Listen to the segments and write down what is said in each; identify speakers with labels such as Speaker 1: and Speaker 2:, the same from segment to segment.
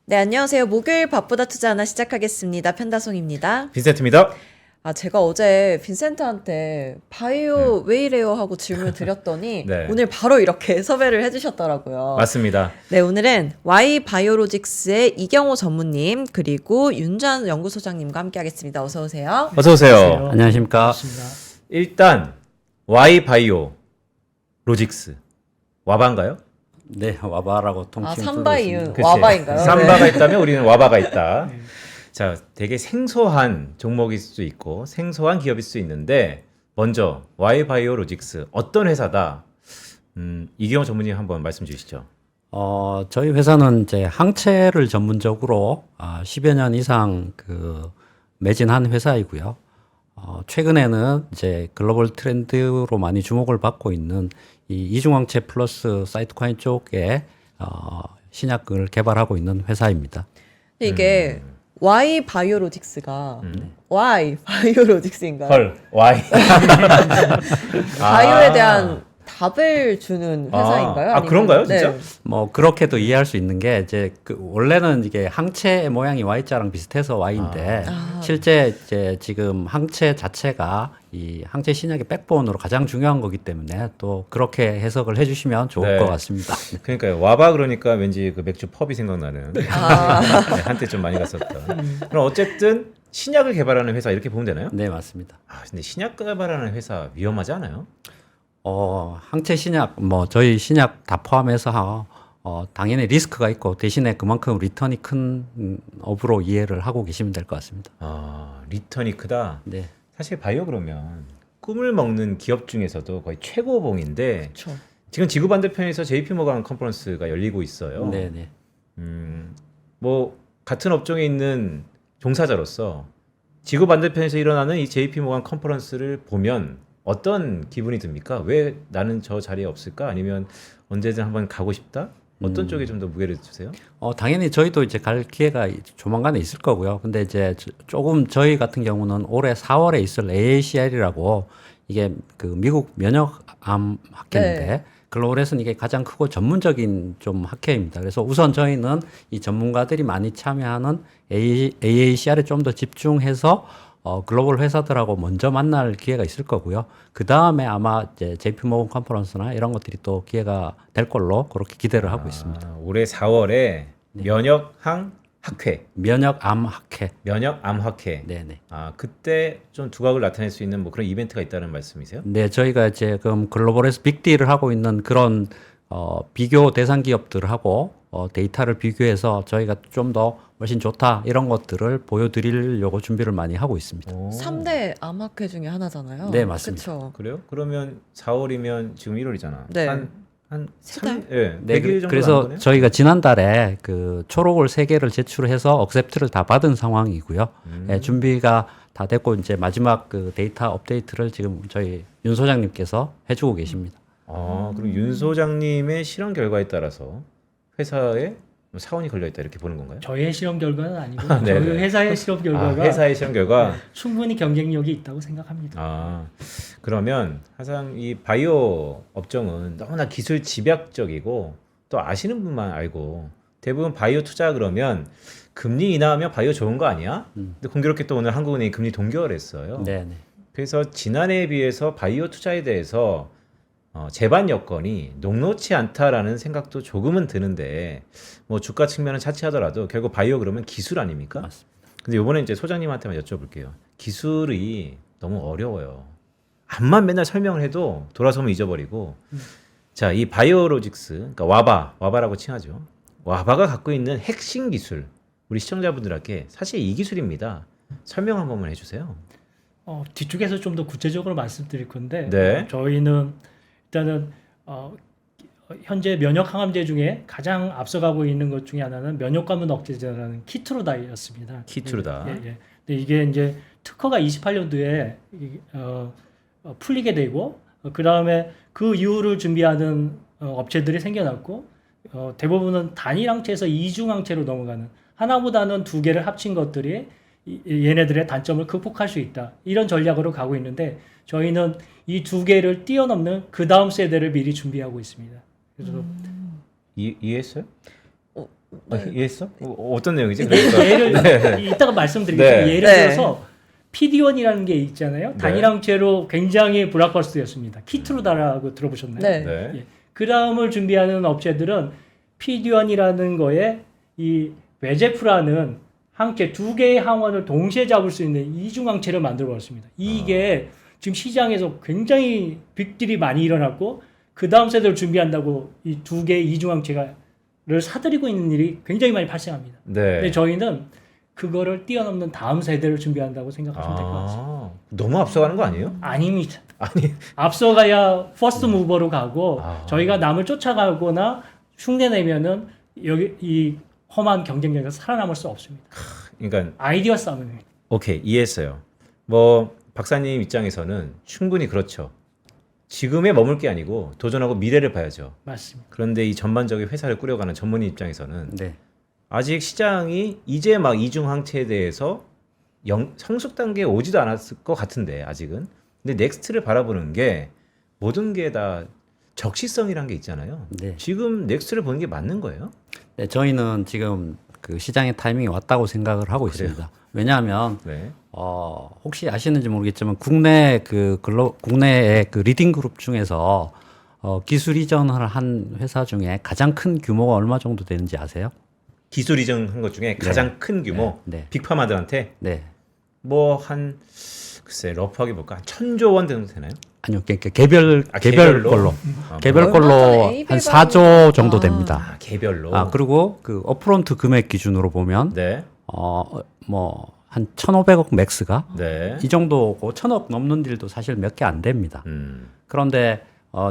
Speaker 1: 네, 안녕하세요. 목요일 바쁘다 투자 하나 시작하겠습니다. 편다송입니다.
Speaker 2: 빈센트입니다.
Speaker 1: 제가 어제 빈센트한테 바이오 왜 이래요? 하고 질문을 드렸더니
Speaker 2: 네.
Speaker 1: 오늘 바로 이렇게 섭외를 해주셨더라고요.
Speaker 2: 맞습니다.
Speaker 1: 네, 오늘은 Y 바이오로직스의 이경호 전무님 그리고 윤주한 연구소장님과 함께하겠습니다. 어서 오세요.
Speaker 2: 어서 오세요.
Speaker 3: 안녕하십니까.
Speaker 2: 일단 Y 바이오 로직스 와바인가요?
Speaker 3: 네, 와바라고 통칭
Speaker 1: 삼바이유
Speaker 2: 그치.
Speaker 1: 와바인가요?
Speaker 2: 삼바가 있다면 우리는 와바가 있다. 자, 되게 생소한 종목일 수도 있고 생소한 기업일 수 있는데 먼저 Y 바이오 로직스 어떤 회사다? 이경호 전무님 한번 말씀 주시죠.
Speaker 3: 저희 회사는 이제 항체를 전문적으로 10여 년 이상 매진한 회사이고요. 최근에는 이제 글로벌 트렌드로 많이 주목을 받고 있는 이 이중항체 플러스 사이토카인 쪽에 신약을 개발하고 있는 회사입니다.
Speaker 1: 근데 이게 Y 바이오로직스가 Y 바이오로직스인가요?
Speaker 2: 헐, Y.
Speaker 1: 바이오에 대한 답을 주는 회사인가요?
Speaker 2: 아,
Speaker 1: 아니면-
Speaker 2: 그런가요, 진짜?
Speaker 1: 네.
Speaker 3: 뭐 그렇게도 이해할 수 있는 게 이제 원래는 이게 항체 모양이 Y자랑 비슷해서 Y인데 실제 이제 지금 항체 자체가 이 항체 신약의 백본으로 가장 중요한 거기 때문에 또 그렇게 해석을 해주시면 좋을
Speaker 2: 네.
Speaker 3: 것 같습니다.
Speaker 2: 그러니까요. 와바 그러니까 왠지 그 맥주 펍이 생각나는. 네, 한때 좀 많이 갔었던. 그럼 어쨌든 신약을 개발하는 회사 이렇게 보면 되나요?
Speaker 3: 네, 맞습니다.
Speaker 2: 근데 신약 개발하는 회사 위험하지 않아요?
Speaker 3: 항체 신약, 뭐 저희 신약 다 포함해서 당연히 리스크가 있고 대신에 그만큼 리턴이 큰 업으로 이해를 하고 계시면 될 것 같습니다.
Speaker 2: 리턴이 크다.
Speaker 3: 네.
Speaker 2: 사실 바이오 그러면 꿈을 먹는 기업 중에서도 거의 최고봉인데
Speaker 1: 그렇죠.
Speaker 2: 지금 지구 반대편에서 JP 모간 컨퍼런스가 열리고 있어요.
Speaker 3: 네, 네.
Speaker 2: 뭐 같은 업종에 있는 종사자로서 지구 반대편에서 일어나는 이 JP 모간 컨퍼런스를 보면 어떤 기분이 듭니까? 왜 나는 저 자리에 없을까? 아니면 언제든 한번 가고 싶다? 어떤 쪽에 좀 더 무게를 주세요?
Speaker 3: 당연히 저희도 이제 갈 기회가 조만간에 있을 거고요. 근데 이제 조금 저희 같은 경우는 올해 4월에 있을 AACR이라고 이게 그 미국 면역암 학회인데
Speaker 1: 네.
Speaker 3: 글로벌에서는 이게 가장 크고 전문적인 좀 학회입니다. 그래서 우선 저희는 이 전문가들이 많이 참여하는 AACR에 좀 더 집중해서 글로벌 회사들하고 먼저 만날 기회가 있을 거고요. 그 다음에 아마 이제 JP 모건 컨퍼런스나 이런 것들이 또 기회가 될 걸로 그렇게 기대를 하고 있습니다.
Speaker 2: 올해 4월에 면역항 학회,
Speaker 3: 면역암 학회.
Speaker 2: 면역암 학회.
Speaker 3: 네네.
Speaker 2: 그때 좀 두각을 나타낼 수 있는 뭐 그런 이벤트가 있다는 말씀이세요?
Speaker 3: 네, 저희가 지금 글로벌에서 빅딜을 하고 있는 그런 비교 대상 기업들하고 데이터를 비교해서 저희가 좀 더 훨씬 좋다 이런 것들을 보여드리려고 준비를 많이 하고 있습니다.
Speaker 1: 3대 암학회 중에 하나잖아요.
Speaker 3: 네, 맞습니다.
Speaker 1: 그렇죠.
Speaker 2: 그래요? 그러면 4월이면 지금 1월이잖아.
Speaker 1: 네.
Speaker 2: 한
Speaker 1: 세
Speaker 2: 3,
Speaker 1: 달?
Speaker 2: 예,
Speaker 3: 네,
Speaker 2: 100일 정도
Speaker 3: 그래서
Speaker 2: 남은 거네요?
Speaker 3: 저희가 지난달에 그 초록을 3개를 제출해서 억셉트를 다 받은 상황이고요. 예, 준비가 다 됐고 이제 마지막 그 데이터 업데이트를 지금 저희 윤 소장님께서 해주고 계십니다.
Speaker 2: 그럼 윤 소장님의 실험 결과에 따라서 회사에 사원이 걸려 있다 이렇게 보는 건가요?
Speaker 4: 저희의 실험 결과는 아니고
Speaker 2: 네네.
Speaker 4: 저희 회사의 실험 결과가
Speaker 2: 회사의 실험 결과.
Speaker 4: 충분히 경쟁력이 있다고 생각합니다.
Speaker 2: 그러면 항상 이 바이오 업종은 너무나 기술 집약적이고 또 아시는 분만 알고 대부분 바이오 투자 그러면 금리 인하하면 바이오 좋은 거 아니야? 근데 공교롭게 또 오늘 한국은행이 금리 동결을 했어요.
Speaker 3: 네, 네.
Speaker 2: 그래서 지난해에 비해서 바이오 투자에 대해서 제반 여건이 녹록치 않다라는 생각도 조금은 드는데 뭐 주가 측면은 차치하더라도 결국 바이오 그러면 기술 아닙니까?
Speaker 3: 맞습니다.
Speaker 2: 근데 이번에 이제 소장님한테만 여쭤볼게요. 기술이 너무 어려워요. 암만 맨날 설명을 해도 돌아서면 잊어버리고. 자, 이 바이오로직스, 그러니까 와바라고 칭하죠. 와바가 갖고 있는 핵심 기술, 우리 시청자분들께 사실 이 기술입니다. 설명 한 번만 해주세요.
Speaker 4: 뒤쪽에서 좀 더 구체적으로 말씀드릴 건데
Speaker 2: 네.
Speaker 4: 저희는 일단은 현재 면역 항암제 중에 가장 앞서가고 있는 것 중에 하나는 면역감염 억제제라는 키트루다였습니다.
Speaker 2: 키트루다.
Speaker 4: 예, 예. 근데 이게 이제 특허가 28년도에 풀리게 되고 그 다음에 그 이후를 준비하는 업체들이 생겨났고 대부분은 단일 항체에서 이중 항체로 넘어가는 하나보다는 두 개를 합친 것들이 얘네들의 단점을 극복할 수 있다. 이런 전략으로 가고 있는데 저희는 이 두 개를 뛰어넘는 그 다음 세대를 미리 준비하고 있습니다. 그래서
Speaker 2: 이해했어요? 이해했어? 어떤 내용이지? 그러니까.
Speaker 4: 예를 이따가 말씀드리겠지만
Speaker 2: 네.
Speaker 4: 예를
Speaker 1: 네.
Speaker 4: 들어서 PD1이라는 게 있잖아요.
Speaker 2: 네.
Speaker 4: 단일항체로 굉장히 블록버스터였습니다. 키트루다라고 들어보셨나요?
Speaker 1: 네.
Speaker 2: 네.
Speaker 4: 예. 그 다음을 준비하는 업체들은 PD1이라는 거에 이 외제프라는 항체 두 개의 항원을 동시에 잡을 수 있는 이중항체를 만들어 봤습니다. 이게 지금 시장에서 굉장히 빅딜이 많이 일어났고 그 다음 세대를 준비한다고 이 두 개의 이중항체를 사들이고 있는 일이 굉장히 많이 발생합니다.
Speaker 2: 네.
Speaker 4: 근데 저희는 그거를 뛰어넘는 다음 세대를 준비한다고 생각하시면 될 것 같습니다.
Speaker 2: 너무 앞서가는 거 아니에요?
Speaker 4: 아닙니다.
Speaker 2: 아니.
Speaker 4: 앞서가야 퍼스트 무버로 가고 저희가 남을 쫓아가거나 흉내내면은 여기 이 험한 경쟁력에서 살아남을 수 없습니다.
Speaker 2: 그러니까
Speaker 4: 아이디어 싸움입니다.
Speaker 2: 오케이, 이해했어요. 뭐 박사님 입장에서는 충분히 그렇죠. 지금에 머물 게 아니고 도전하고 미래를 봐야죠.
Speaker 4: 맞습니다.
Speaker 2: 그런데 이 전반적인 회사를 꾸려가는 전문의 입장에서는
Speaker 3: 네.
Speaker 2: 아직 시장이 이제 막 이중 항체에 대해서 성숙 단계에 오지도 않았을 것 같은데 아직은. 근데 넥스트를 바라보는 게 모든 게 다 적시성이란 게 있잖아요.
Speaker 3: 네.
Speaker 2: 지금 넥스트를 보는 게 맞는 거예요?
Speaker 3: 네, 저희는 지금 그 시장의 타이밍이 왔다고 생각을 하고 있습니다. 왜냐하면
Speaker 2: 네.
Speaker 3: 혹시 아시는지 모르겠지만 국내의 그 리딩 그룹 중에서 기술 이전을 한 회사 중에 가장 큰 규모가 얼마 정도 되는지 아세요?
Speaker 2: 기술 이전한 것 중에 가장 큰 규모
Speaker 3: 네.
Speaker 2: 빅파마들한테
Speaker 3: 네.
Speaker 2: 뭐 한 글쎄 러프하게 볼까 한 1,000조 원 정도 되나요?
Speaker 3: 아니요, 그러니까 개별
Speaker 2: 개별로?
Speaker 3: 걸로
Speaker 2: 아,
Speaker 3: 개별
Speaker 1: 얼마
Speaker 3: 걸로
Speaker 1: 전에
Speaker 3: 한
Speaker 1: 에이벨
Speaker 3: 4조 정도
Speaker 1: 아.
Speaker 3: 됩니다.
Speaker 2: 개별로.
Speaker 3: 그리고 그 업프론트 금액 기준으로 보면
Speaker 2: 네.
Speaker 3: 뭐 한 1,500억 맥스가
Speaker 2: 네.
Speaker 3: 이 정도고 1,000억 넘는 딜도 사실 몇 개 안 됩니다. 그런데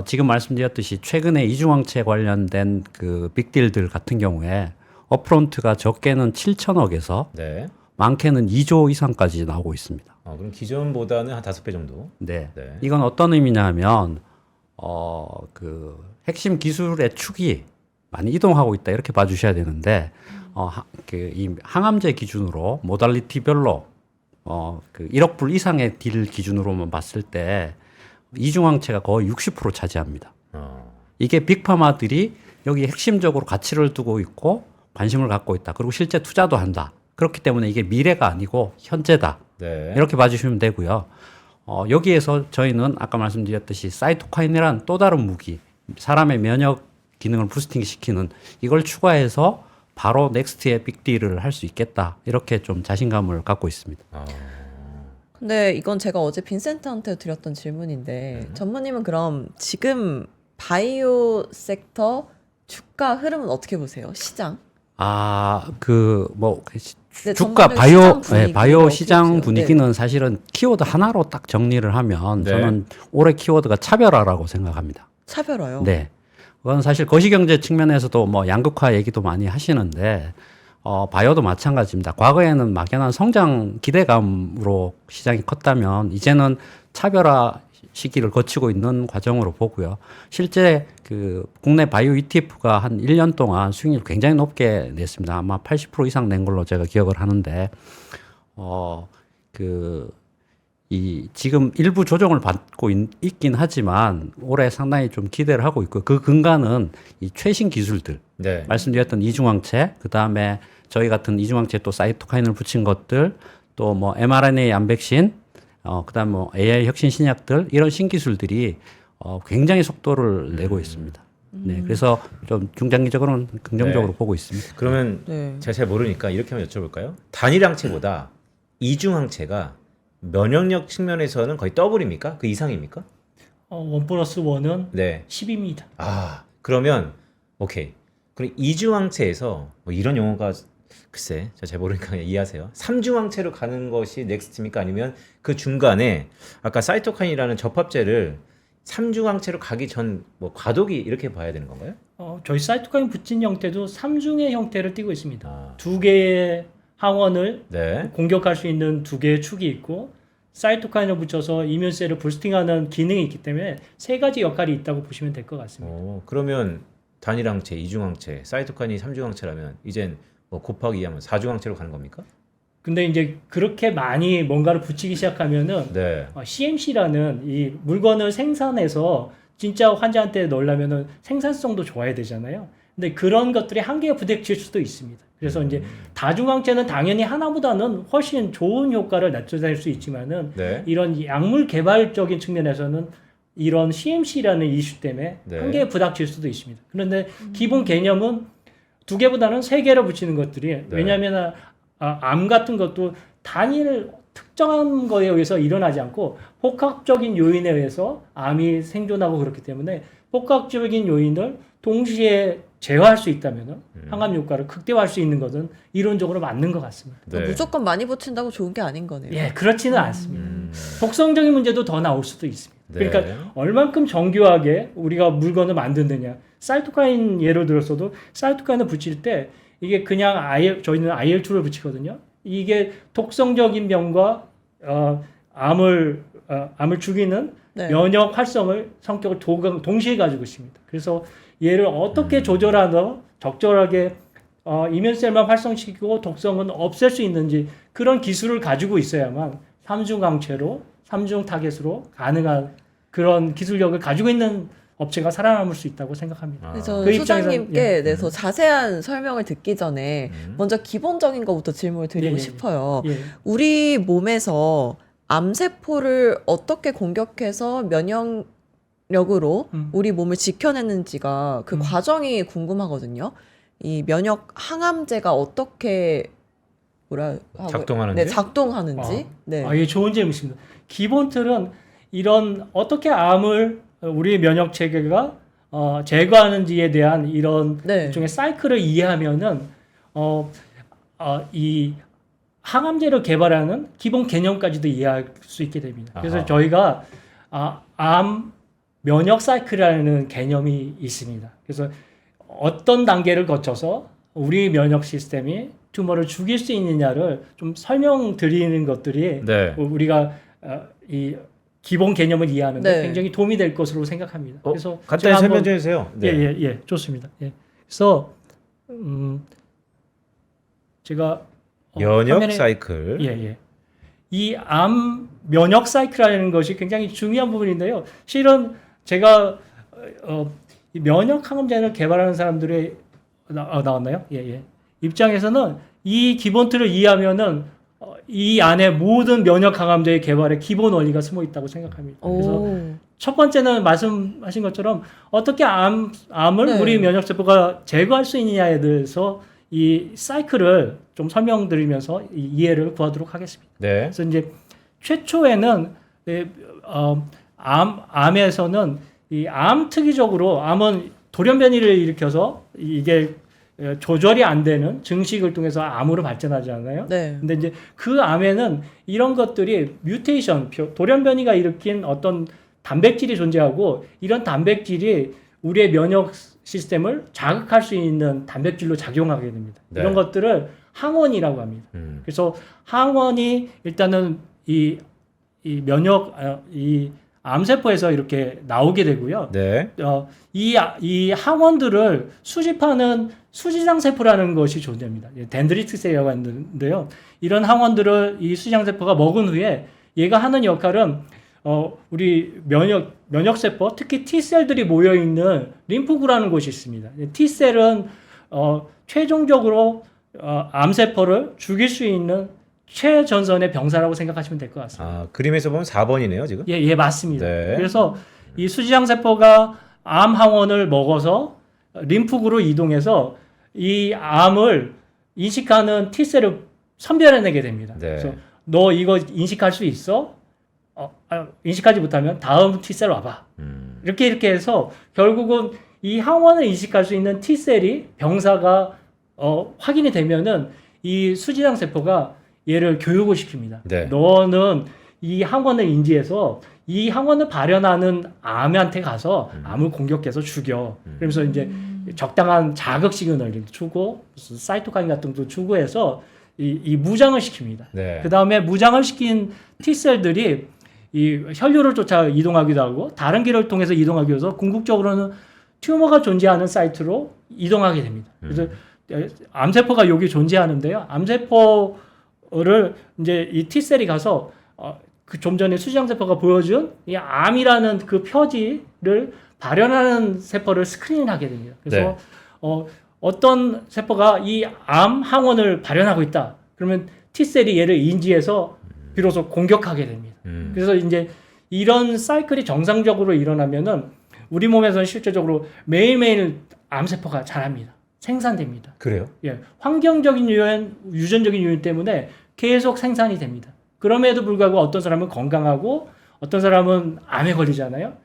Speaker 3: 지금 말씀드렸듯이 최근에 이중항체 관련된 그 빅딜들 같은 경우에 업프론트가 적게는 7천억에서
Speaker 2: 네.
Speaker 3: 많게는 2조 이상까지 나오고 있습니다.
Speaker 2: 그럼 기존보다는 한 5배 정도.
Speaker 3: 네.
Speaker 2: 네.
Speaker 3: 이건 어떤 의미냐면 그 핵심 기술의 축이 많이 이동하고 있다 이렇게 봐주셔야 되는데 이 항암제 기준으로 모달리티별로 그 1억 불 이상의 딜 기준으로만 봤을 때 이중항체가 거의 60% 차지합니다. 이게 빅파마들이 여기 핵심적으로 가치를 두고 있고 관심을 갖고 있다. 그리고 실제 투자도 한다. 그렇기 때문에 이게 미래가 아니고 현재다.
Speaker 2: 네.
Speaker 3: 이렇게 봐주시면 되고요. 여기에서 저희는 아까 말씀드렸듯이 사이토카인이라는 또 다른 무기, 사람의 면역 기능을 부스팅 시키는 이걸 추가해서 바로 넥스트의 빅딜을 할 수 있겠다. 이렇게 좀 자신감을 갖고 있습니다.
Speaker 1: 근데 이건 제가 어제 빈센트한테 드렸던 질문인데 전무님은 그럼 지금 바이오 섹터 주가 흐름은 어떻게 보세요? 시장? 네,
Speaker 3: 주가
Speaker 1: 전반적인
Speaker 3: 바이오
Speaker 1: 시장
Speaker 3: 시장
Speaker 1: 분위기를
Speaker 3: 분위기는 사실은 키워드 하나로 딱 정리를 하면
Speaker 2: 네.
Speaker 3: 저는 올해 키워드가 차별화라고 생각합니다.
Speaker 1: 차별화요.
Speaker 3: 네. 그건 사실 거시경제 측면에서도 뭐 양극화 얘기도 많이 하시는데 바이오도 마찬가지입니다. 과거에는 막연한 성장 기대감으로 시장이 컸다면 이제는 차별화 시기를 거치고 있는 과정으로 보고요. 실제 그 국내 바이오 ETF가 한 1년 동안 수익률 굉장히 높게 냈습니다. 아마 80% 이상 낸 걸로 제가 기억을 하는데 이 지금 일부 조정을 받고 있긴 하지만 올해 상당히 좀 기대를 하고 있고 그 근간은 이 최신 기술들
Speaker 2: 네.
Speaker 3: 말씀드렸던 이중항체 그다음에 저희 같은 이중항체 또 사이토카인을 붙인 것들 또 뭐 mRNA 암백신 그다음 뭐 AI 혁신 신약들 이런 신기술들이 굉장히 속도를 내고 있습니다. 네, 그래서 좀 중장기적으로는 긍정적으로
Speaker 2: 네.
Speaker 3: 보고 있습니다. 그러면
Speaker 1: 네.
Speaker 2: 제가 잘 모르니까 이렇게 한번 여쭤볼까요? 단일 항체보다 이중 항체가 면역력 측면에서는 거의 더블입니까? 그 이상입니까?
Speaker 4: 1+1은
Speaker 2: 네.
Speaker 4: 10입니다.
Speaker 2: 그러면 오케이. 그럼 이중항체에서 뭐 이런 용어가 글쎄, 제가 잘 모르니까 그냥 이해하세요. 3중항체로 가는 것이 넥스트입니까? 아니면 그 중간에 아까 사이토카인이라는 접합제를 3중항체로 가기 전 뭐 과도기 이렇게 봐야 되는 건가요?
Speaker 4: 저희 사이토카인 붙인 형태도 3중의 형태를 띠고 있습니다.
Speaker 2: 아.
Speaker 4: 두 개의 항원을
Speaker 2: 네.
Speaker 4: 공격할 수 있는 두 개의 축이 있고 사이토카인을 붙여서 이뮨셀을 부스팅하는 기능이 있기 때문에 세 가지 역할이 있다고 보시면 될 것 같습니다.
Speaker 2: 그러면 단일항체, 이중항체, 사이토카인이 3중항체라면 이젠 뭐 곱하기 2하면 4중항체로 가는 겁니까?
Speaker 4: 근데 이제 그렇게 많이 뭔가를 붙이기 시작하면은
Speaker 2: 네.
Speaker 4: CMC라는 이 물건을 생산해서 진짜 환자한테 넣으려면은 생산성도 좋아야 되잖아요. 근데 그런 것들이 한계에 부딪힐 수도 있습니다. 그래서 이제 다중항체는 당연히 하나보다는 훨씬 좋은 효과를 나타낼 수 있지만은
Speaker 2: 네.
Speaker 4: 이런 약물 개발적인 측면에서는 이런 CMC라는 이슈 때문에
Speaker 2: 네.
Speaker 4: 한계에 부닥칠 수도 있습니다. 그런데 기본 개념은 2개보다는 3개로 붙이는 것들이 왜냐하면 암 같은 것도 단일 특정한 거에 의해서 일어나지 않고 복합적인 요인에 의해서 암이 생존하고 그렇기 때문에 복합적인 요인을 동시에 제어할 수 있다면 항암 효과를 극대화할 수 있는 것은 이론적으로 맞는 것 같습니다.
Speaker 2: 네.
Speaker 1: 무조건 많이 붙인다고 좋은 게 아닌 거네요.
Speaker 4: 예, 그렇지는 않습니다. 독성적인 문제도 더 나올 수도 있습니다.
Speaker 2: 네.
Speaker 4: 그러니까 얼만큼 정교하게 우리가 물건을 만드느냐. 사이토카인 예를 들었어도 사이토카인을 붙일 때 이게 그냥 저희는 IL2를 붙이거든요. 이게 독성적인 병과 암을 죽이는
Speaker 1: 네.
Speaker 4: 면역 활성을 성격을 동시에 가지고 있습니다. 그래서 얘를 어떻게 조절하나 적절하게 이면셀만 활성시키고 독성은 없앨 수 있는지 그런 기술을 가지고 있어야만 삼중 강체로 삼중 타겟으로 가능한 그런 기술력을 가지고 있는 업체가 살아남을 수 있다고 생각합니다.
Speaker 1: 그래서
Speaker 4: 그 입장에서는-
Speaker 1: 소장님께 더 자세한 설명을 듣기 전에 먼저 기본적인 것부터 질문을 드리고
Speaker 4: 예, 예,
Speaker 1: 싶어요.
Speaker 4: 예.
Speaker 1: 우리 몸에서 암세포를 어떻게 공격해서 면역력으로 우리 몸을 지켜내는지가 그 과정이 궁금하거든요. 이 면역 항암제가 어떻게
Speaker 2: 작동하는지?
Speaker 1: 네, 작동하는지. 네.
Speaker 4: 예, 좋은 질문입니다. 기본 틀은 이런 어떻게 암을 우리 면역 체계가 제거하는지에 대한 이런
Speaker 1: 네.
Speaker 4: 일종의 사이클을 이해하면은 이 항암제를 개발하는 기본 개념까지도 이해할 수 있게 됩니다. 그래서
Speaker 2: 아하.
Speaker 4: 저희가 암 면역 사이클이라는 개념이 있습니다. 그래서 어떤 단계를 거쳐서 우리 면역 시스템이 튜머를 죽일 수 있느냐를 좀 설명드리는 것들이
Speaker 2: 네.
Speaker 4: 우리가 이 기본 개념을 이해하는데
Speaker 1: 네.
Speaker 4: 굉장히 도움이 될 것으로 생각합니다. 그래서
Speaker 2: 간단히
Speaker 4: 제가
Speaker 2: 설명
Speaker 4: 한번-
Speaker 2: 좀 해주세요. 네.
Speaker 4: 예, 좋습니다. 예. 그래서 제가
Speaker 2: 면역
Speaker 4: 화면에-
Speaker 2: 사이클.
Speaker 4: 예. 이 암 면역 사이클이라는 것이 굉장히 중요한 부분인데요. 실은 제가 이 면역 항암제를 개발하는 사람들의 나왔나요? 예. 입장에서는 이 기본 틀을 이해하면은 이 안에 모든 면역 항암제의 개발의 기본 원리가 숨어 있다고 생각합니다. 그래서
Speaker 1: 오.
Speaker 4: 첫 번째는 말씀하신 것처럼 어떻게 암을
Speaker 1: 네.
Speaker 4: 우리 면역세포가 제거할 수 있느냐에 대해서 이 사이클을 좀 설명드리면서 이해를 구하도록 하겠습니다.
Speaker 2: 네.
Speaker 4: 그래서 이제 최초에는 암에서는 이 암 특이적으로 암은 돌연 변이를 일으켜서 이게 조절이 안 되는 증식을 통해서 암으로 발전하지 않아요?
Speaker 1: 네.
Speaker 4: 근데 이제 그 암에는 이런 것들이 뮤테이션, 돌연 변이가 일으킨 어떤 단백질이 존재하고 이런 단백질이 우리의 면역 시스템을 자극할 수 있는 단백질로 작용하게 됩니다.
Speaker 2: 네.
Speaker 4: 이런 것들을 항원이라고 합니다. 그래서 항원이 일단은 이 면역 이 암세포에서 이렇게 나오게 되고요.
Speaker 2: 네.
Speaker 4: 이 항원들을 수집하는 수지장 세포라는 것이 존재합니다. 덴드리트 셀이라고 하는데요. 이런 항원들을 이 수지장 세포가 먹은 후에 얘가 하는 역할은 우리 면역 세포, 특히 T 셀들이 모여 있는 림프구라는 곳이 있습니다. T 셀은 최종적으로 암 세포를 죽일 수 있는 최전선의 병사라고 생각하시면 될 것 같습니다.
Speaker 2: 아, 그림에서 보면 4번이네요, 지금.
Speaker 4: 예, 맞습니다.
Speaker 2: 네.
Speaker 4: 그래서 이 수지장 세포가 암 항원을 먹어서 림프구로 이동해서 이 암을 인식하는 T셀을 선별해내게 됩니다.
Speaker 2: 네.
Speaker 4: 그래서 너 이거 인식할 수 있어? 인식하지 못하면 다음 T셀 와봐. 이렇게 해서 결국은 이 항원을 인식할 수 있는 T셀이 병사가 확인이 되면은 이 수지장 세포가 얘를 교육을 시킵니다.
Speaker 2: 네.
Speaker 4: 너는 이 항원을 인지해서 이 항원을 발현하는 암한테 가서 암을 공격해서 죽여. 그러면서 이제 적당한 자극 시그널을 주고 무슨 사이토카인 같은 것도 주고 해서 이 무장을 시킵니다.
Speaker 2: 네.
Speaker 4: 그 다음에 무장을 시킨 T셀들이 이 혈류를 쫓아 이동하기도 하고 다른 길을 통해서 이동하기 위해서 궁극적으로는 튜머가 존재하는 사이트로 이동하게 됩니다. 그래서 암세포가 여기 존재하는데요. 암세포를 이제 이 T셀이 가서 그 좀 전에 수지장세포가 보여준 이 암이라는 그 표지를 발현하는 세포를 스크린하게 됩니다. 그래서 어떤 세포가 이 암 항원을 발현하고 있다. 그러면 T셀이 얘를 인지해서 비로소 공격하게 됩니다. 그래서 이제 이런 사이클이 정상적으로 일어나면은 우리 몸에서는 실제적으로 매일매일 암세포가 자랍니다. 생산됩니다.
Speaker 2: 그래요?
Speaker 4: 예, 환경적인 요인, 유전적인 요인 때문에 계속 생산이 됩니다. 그럼에도 불구하고 어떤 사람은 건강하고 어떤 사람은 암에 걸리잖아요.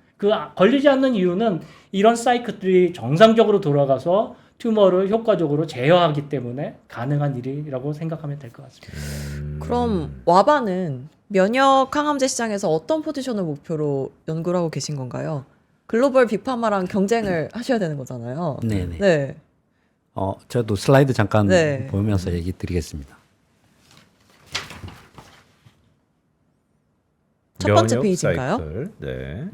Speaker 4: 걸리지 않는 이유는 이런 사이클들이 정상적으로 돌아가서 튜머를 효과적으로 제어하기 때문에 가능한 일이라고 생각하면 될 것 같습니다.
Speaker 1: 그럼 와바는 면역 항암제 시장에서 어떤 포지션을 목표로 연구를 하고 계신 건가요? 글로벌 빅파마랑 경쟁을 하셔야 되는 거잖아요.
Speaker 3: 네네.
Speaker 1: 네.
Speaker 3: 저도 슬라이드 잠깐
Speaker 1: 네.
Speaker 3: 보면서 얘기 드리겠습니다.
Speaker 1: 첫 번째
Speaker 2: 면역
Speaker 1: 페이지인가요?
Speaker 2: 사이클. 네.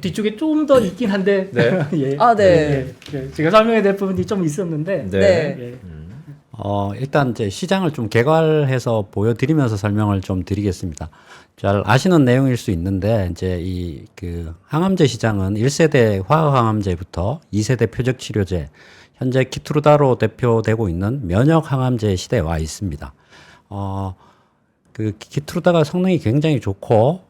Speaker 4: 뒤쪽에 좀 더 있긴 한데
Speaker 2: 네.
Speaker 4: 예,
Speaker 1: 아, 네.
Speaker 4: 제가 설명해야 될 부분이 좀 있었는데
Speaker 2: 네.
Speaker 1: 네.
Speaker 4: 예.
Speaker 3: 일단 이제 시장을 좀 개괄해서 보여드리면서 설명을 좀 드리겠습니다. 잘 아시는 내용일 수 있는데 이제 이 그 항암제 시장은 1세대 화학항암제부터 2세대 표적치료제, 현재 키트루다로 대표되고 있는 면역 항암제 시대에 와 있습니다. 그 키트루다가 성능이 굉장히 좋고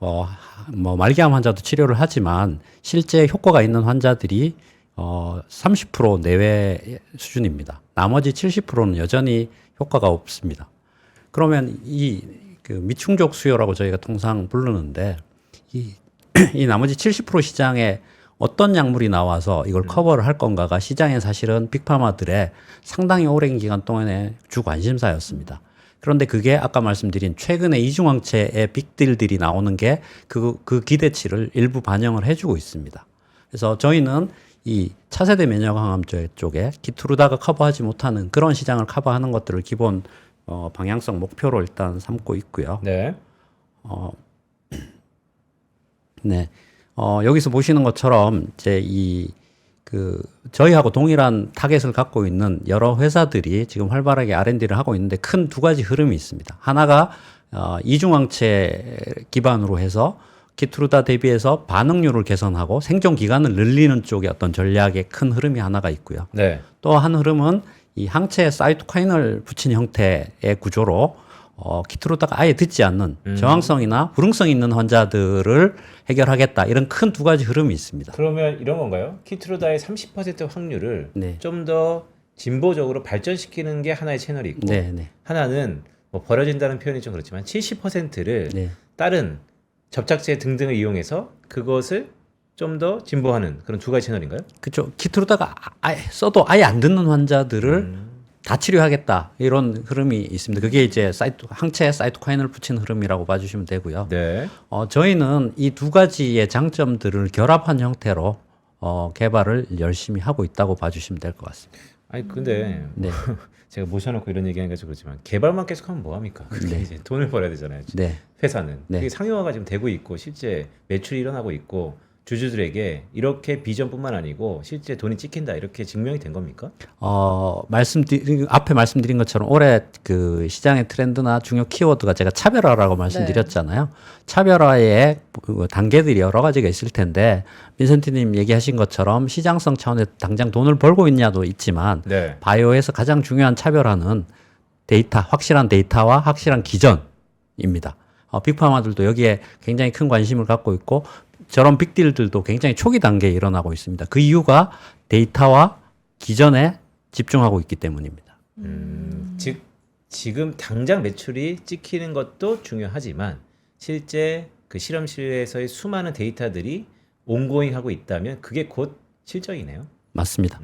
Speaker 3: 뭐 말기암 환자도 치료를 하지만 실제 효과가 있는 환자들이 30% 내외 수준입니다. 나머지 70%는 여전히 효과가 없습니다. 그러면 이 그 미충족 수요라고 저희가 통상 부르는데 이 나머지 70% 시장에 어떤 약물이 나와서 이걸 커버를 할 건가가 시장에 사실은 빅파마들의 상당히 오랜 기간 동안의 주 관심사였습니다. 그런데 그게 아까 말씀드린 최근에 이중항체의 빅딜들이 나오는 게 그 기대치를 일부 반영을 해주고 있습니다. 그래서 저희는 이 차세대 면역항암제 쪽에 키트루다가 커버하지 못하는 그런 시장을 커버하는 것들을 기본 방향성 목표로 일단 삼고 있고요.
Speaker 2: 네.
Speaker 3: 네. 여기서 보시는 것처럼 이제 저희하고 동일한 타겟을 갖고 있는 여러 회사들이 지금 활발하게 R&D를 하고 있는데 큰 두 가지 흐름이 있습니다. 하나가 이중항체 기반으로 해서 키트루다 대비해서 반응률을 개선하고 생존 기간을 늘리는 쪽의 어떤 전략의 큰 흐름이 하나가 있고요.
Speaker 2: 네.
Speaker 3: 또 한 흐름은 이 항체에 사이토카인을 붙인 형태의 구조로 키트루다가 아예 듣지 않는 저항성이나 불응성 있는 환자들을 해결하겠다. 이런 큰 두 가지 흐름이 있습니다.
Speaker 2: 그러면 이런 건가요? 키트루다의 30% 확률을
Speaker 3: 네.
Speaker 2: 좀 더 진보적으로 발전시키는 게 하나의 채널이 있고
Speaker 3: 네, 네.
Speaker 2: 하나는 뭐 버려진다는 표현이 좀 그렇지만 70%를
Speaker 3: 네.
Speaker 2: 다른 접착제 등등을 이용해서 그것을 좀 더 진보하는 그런 두 가지 채널인가요?
Speaker 3: 그렇죠. 키트루다가 써도 아예 안 듣는 환자들을 다 치료하겠다. 이런 흐름이 있습니다. 그게 이제 항체에 사이토카인을 붙인 흐름이라고 봐주시면 되고요.
Speaker 2: 네.
Speaker 3: 저희는 이 두 가지의 장점들을 결합한 형태로 개발을 열심히 하고 있다고 봐주시면 될 것 같습니다.
Speaker 2: 아니 근데
Speaker 3: 네.
Speaker 2: 제가 모셔놓고 이런 얘기하니까 좀 그렇지만 개발만 계속하면 뭐 합니까?
Speaker 3: 네.
Speaker 2: 이제 돈을 벌어야 되잖아요.
Speaker 3: 네.
Speaker 2: 회사는
Speaker 3: 네.
Speaker 2: 그게 상용화가 지금 되고 있고 실제 매출이 일어나고 있고 주주들에게 이렇게 비전뿐만 아니고 실제 돈이 찍힌다 이렇게 증명이 된 겁니까?
Speaker 3: 앞에 말씀드린 것처럼 올해 그 시장의 트렌드나 중요 키워드가 제가 차별화라고 말씀드렸잖아요. 차별화의 단계들이 여러 가지가 있을 텐데 민센티님 얘기하신 것처럼 시장성 차원에서 당장 돈을 벌고 있냐도 있지만
Speaker 2: 네.
Speaker 3: 바이오에서 가장 중요한 차별화는 데이터, 확실한 데이터와 확실한 기전입니다. 빅파마들도 여기에 굉장히 큰 관심을 갖고 있고 저런 빅딜들도 굉장히 초기 단계에 일어나고 있습니다. 그 이유가 데이터와 기전에 집중하고 있기 때문입니다.
Speaker 2: 즉 지금 당장 매출이 찍히는 것도 중요하지만 실제 그 실험실에서의 수많은 데이터들이 온고잉 하고 있다면 그게 곧 실적이네요.
Speaker 3: 맞습니다.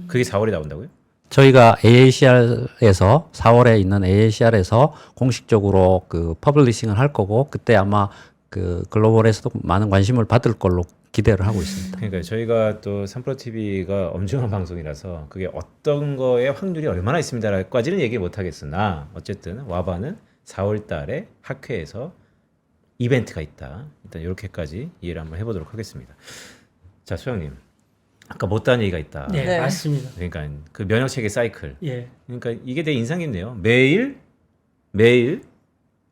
Speaker 2: 그게 4월에 나온다고요?
Speaker 3: 저희가 AACR에서 4월에 있는 AACR에서 공식적으로 그 퍼블리싱을 할 거고 그때 아마 그 글로벌에서도 많은 관심을 받을 걸로 기대를 하고 있습니다.
Speaker 2: 그러니까 저희가 또 삼프로 TV가 엄중한 방송이라서 그게 어떤 거에 확률이 얼마나 있습니다까지는 얘기 못 하겠으나 어쨌든 와바는 4월 달에 학회에서 이벤트가 있다. 일단 이렇게까지 이해를 한번 해보도록 하겠습니다. 자, 소영님. 아까 못다한 얘기가 있다.
Speaker 4: 네,
Speaker 1: 네.
Speaker 4: 맞습니다.
Speaker 2: 그러니까 그 면역 체계 사이클.
Speaker 4: 예,
Speaker 2: 그러니까 이게 되게 인상 깊네요. 매일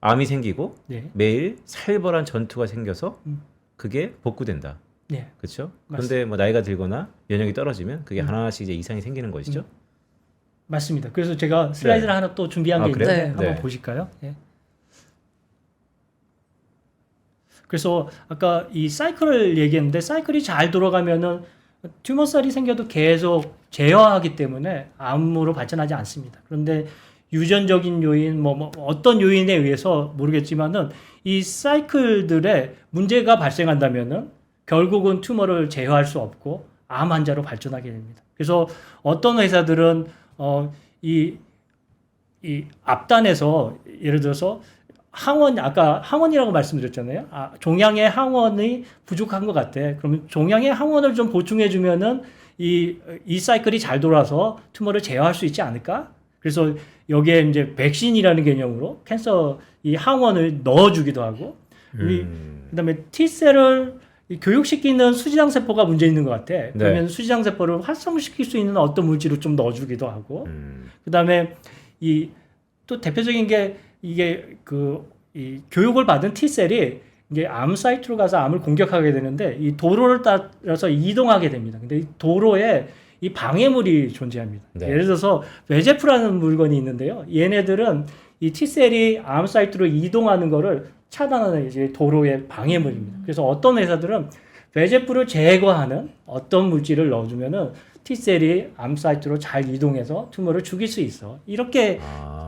Speaker 2: 암이 생기고
Speaker 4: 네,
Speaker 2: 매일 살벌한 전투가 생겨서 그게 복구된다.
Speaker 4: 네.
Speaker 2: 그렇죠? 그런데 뭐 나이가 들거나 면역이 떨어지면 그게
Speaker 4: 음.
Speaker 2: 하나씩 이제 이상이 생기는 것이죠.
Speaker 4: 맞습니다. 그래서 제가 슬라이드를
Speaker 2: 네.
Speaker 4: 하나 또 준비한
Speaker 2: 아,
Speaker 4: 게 있는데
Speaker 1: 그래요?
Speaker 4: 한번
Speaker 2: 네.
Speaker 4: 보실까요? 예. 그래서 아까 이 사이클을 얘기했는데 사이클이 잘 돌아가면은 튜머살이 생겨도 계속 제어하기 때문에 암으로 발전하지 않습니다. 그런데 유전적인 요인 뭐 어떤 요인에 의해서 모르겠지만은 이 사이클들에 문제가 발생한다면은 결국은 튜머를 제어할 수 없고 암 환자로 발전하게 됩니다. 그래서 어떤 회사들은 이 앞단에서 예를 들어서 아까 항원이라고 말씀드렸잖아요. 종양의 항원이 부족한 것 같아. 그러면 종양의 항원을 좀 보충해주면은 이 사이클이 잘 돌아서 튜머를 제어할 수 있지 않을까? 그래서 여기에 이제 백신이라는 개념으로 캔서 이 항원을 넣어주기도 하고, 그다음에 T셀을 교육시키는 수지장세포가 문제 있는 것 같아. 그러면 수지장세포를 활성시킬 수 있는 어떤 물질을 좀 넣어주기도 하고, 그다음에 또 대표적인 게 이게 이 교육을 받은 T셀이 이제 암 사이트로 가서 암을 공격하게 되는데 이 도로를 따라서 이동하게 됩니다. 근데 이 도로에 이 방해물이 존재합니다.
Speaker 2: 네.
Speaker 4: 예를 들어서 베제프라는 물건이 있는데요. 얘네들은 이 T셀이 암 사이트로 이동하는 거를 차단하는 이제 도로의 방해물입니다. 그래서 어떤 회사들은 베제프를 제거하는 어떤 물질을 넣어주면은 T셀이 암 사이트로 잘 이동해서 튜머를 죽일 수 있어. 이렇게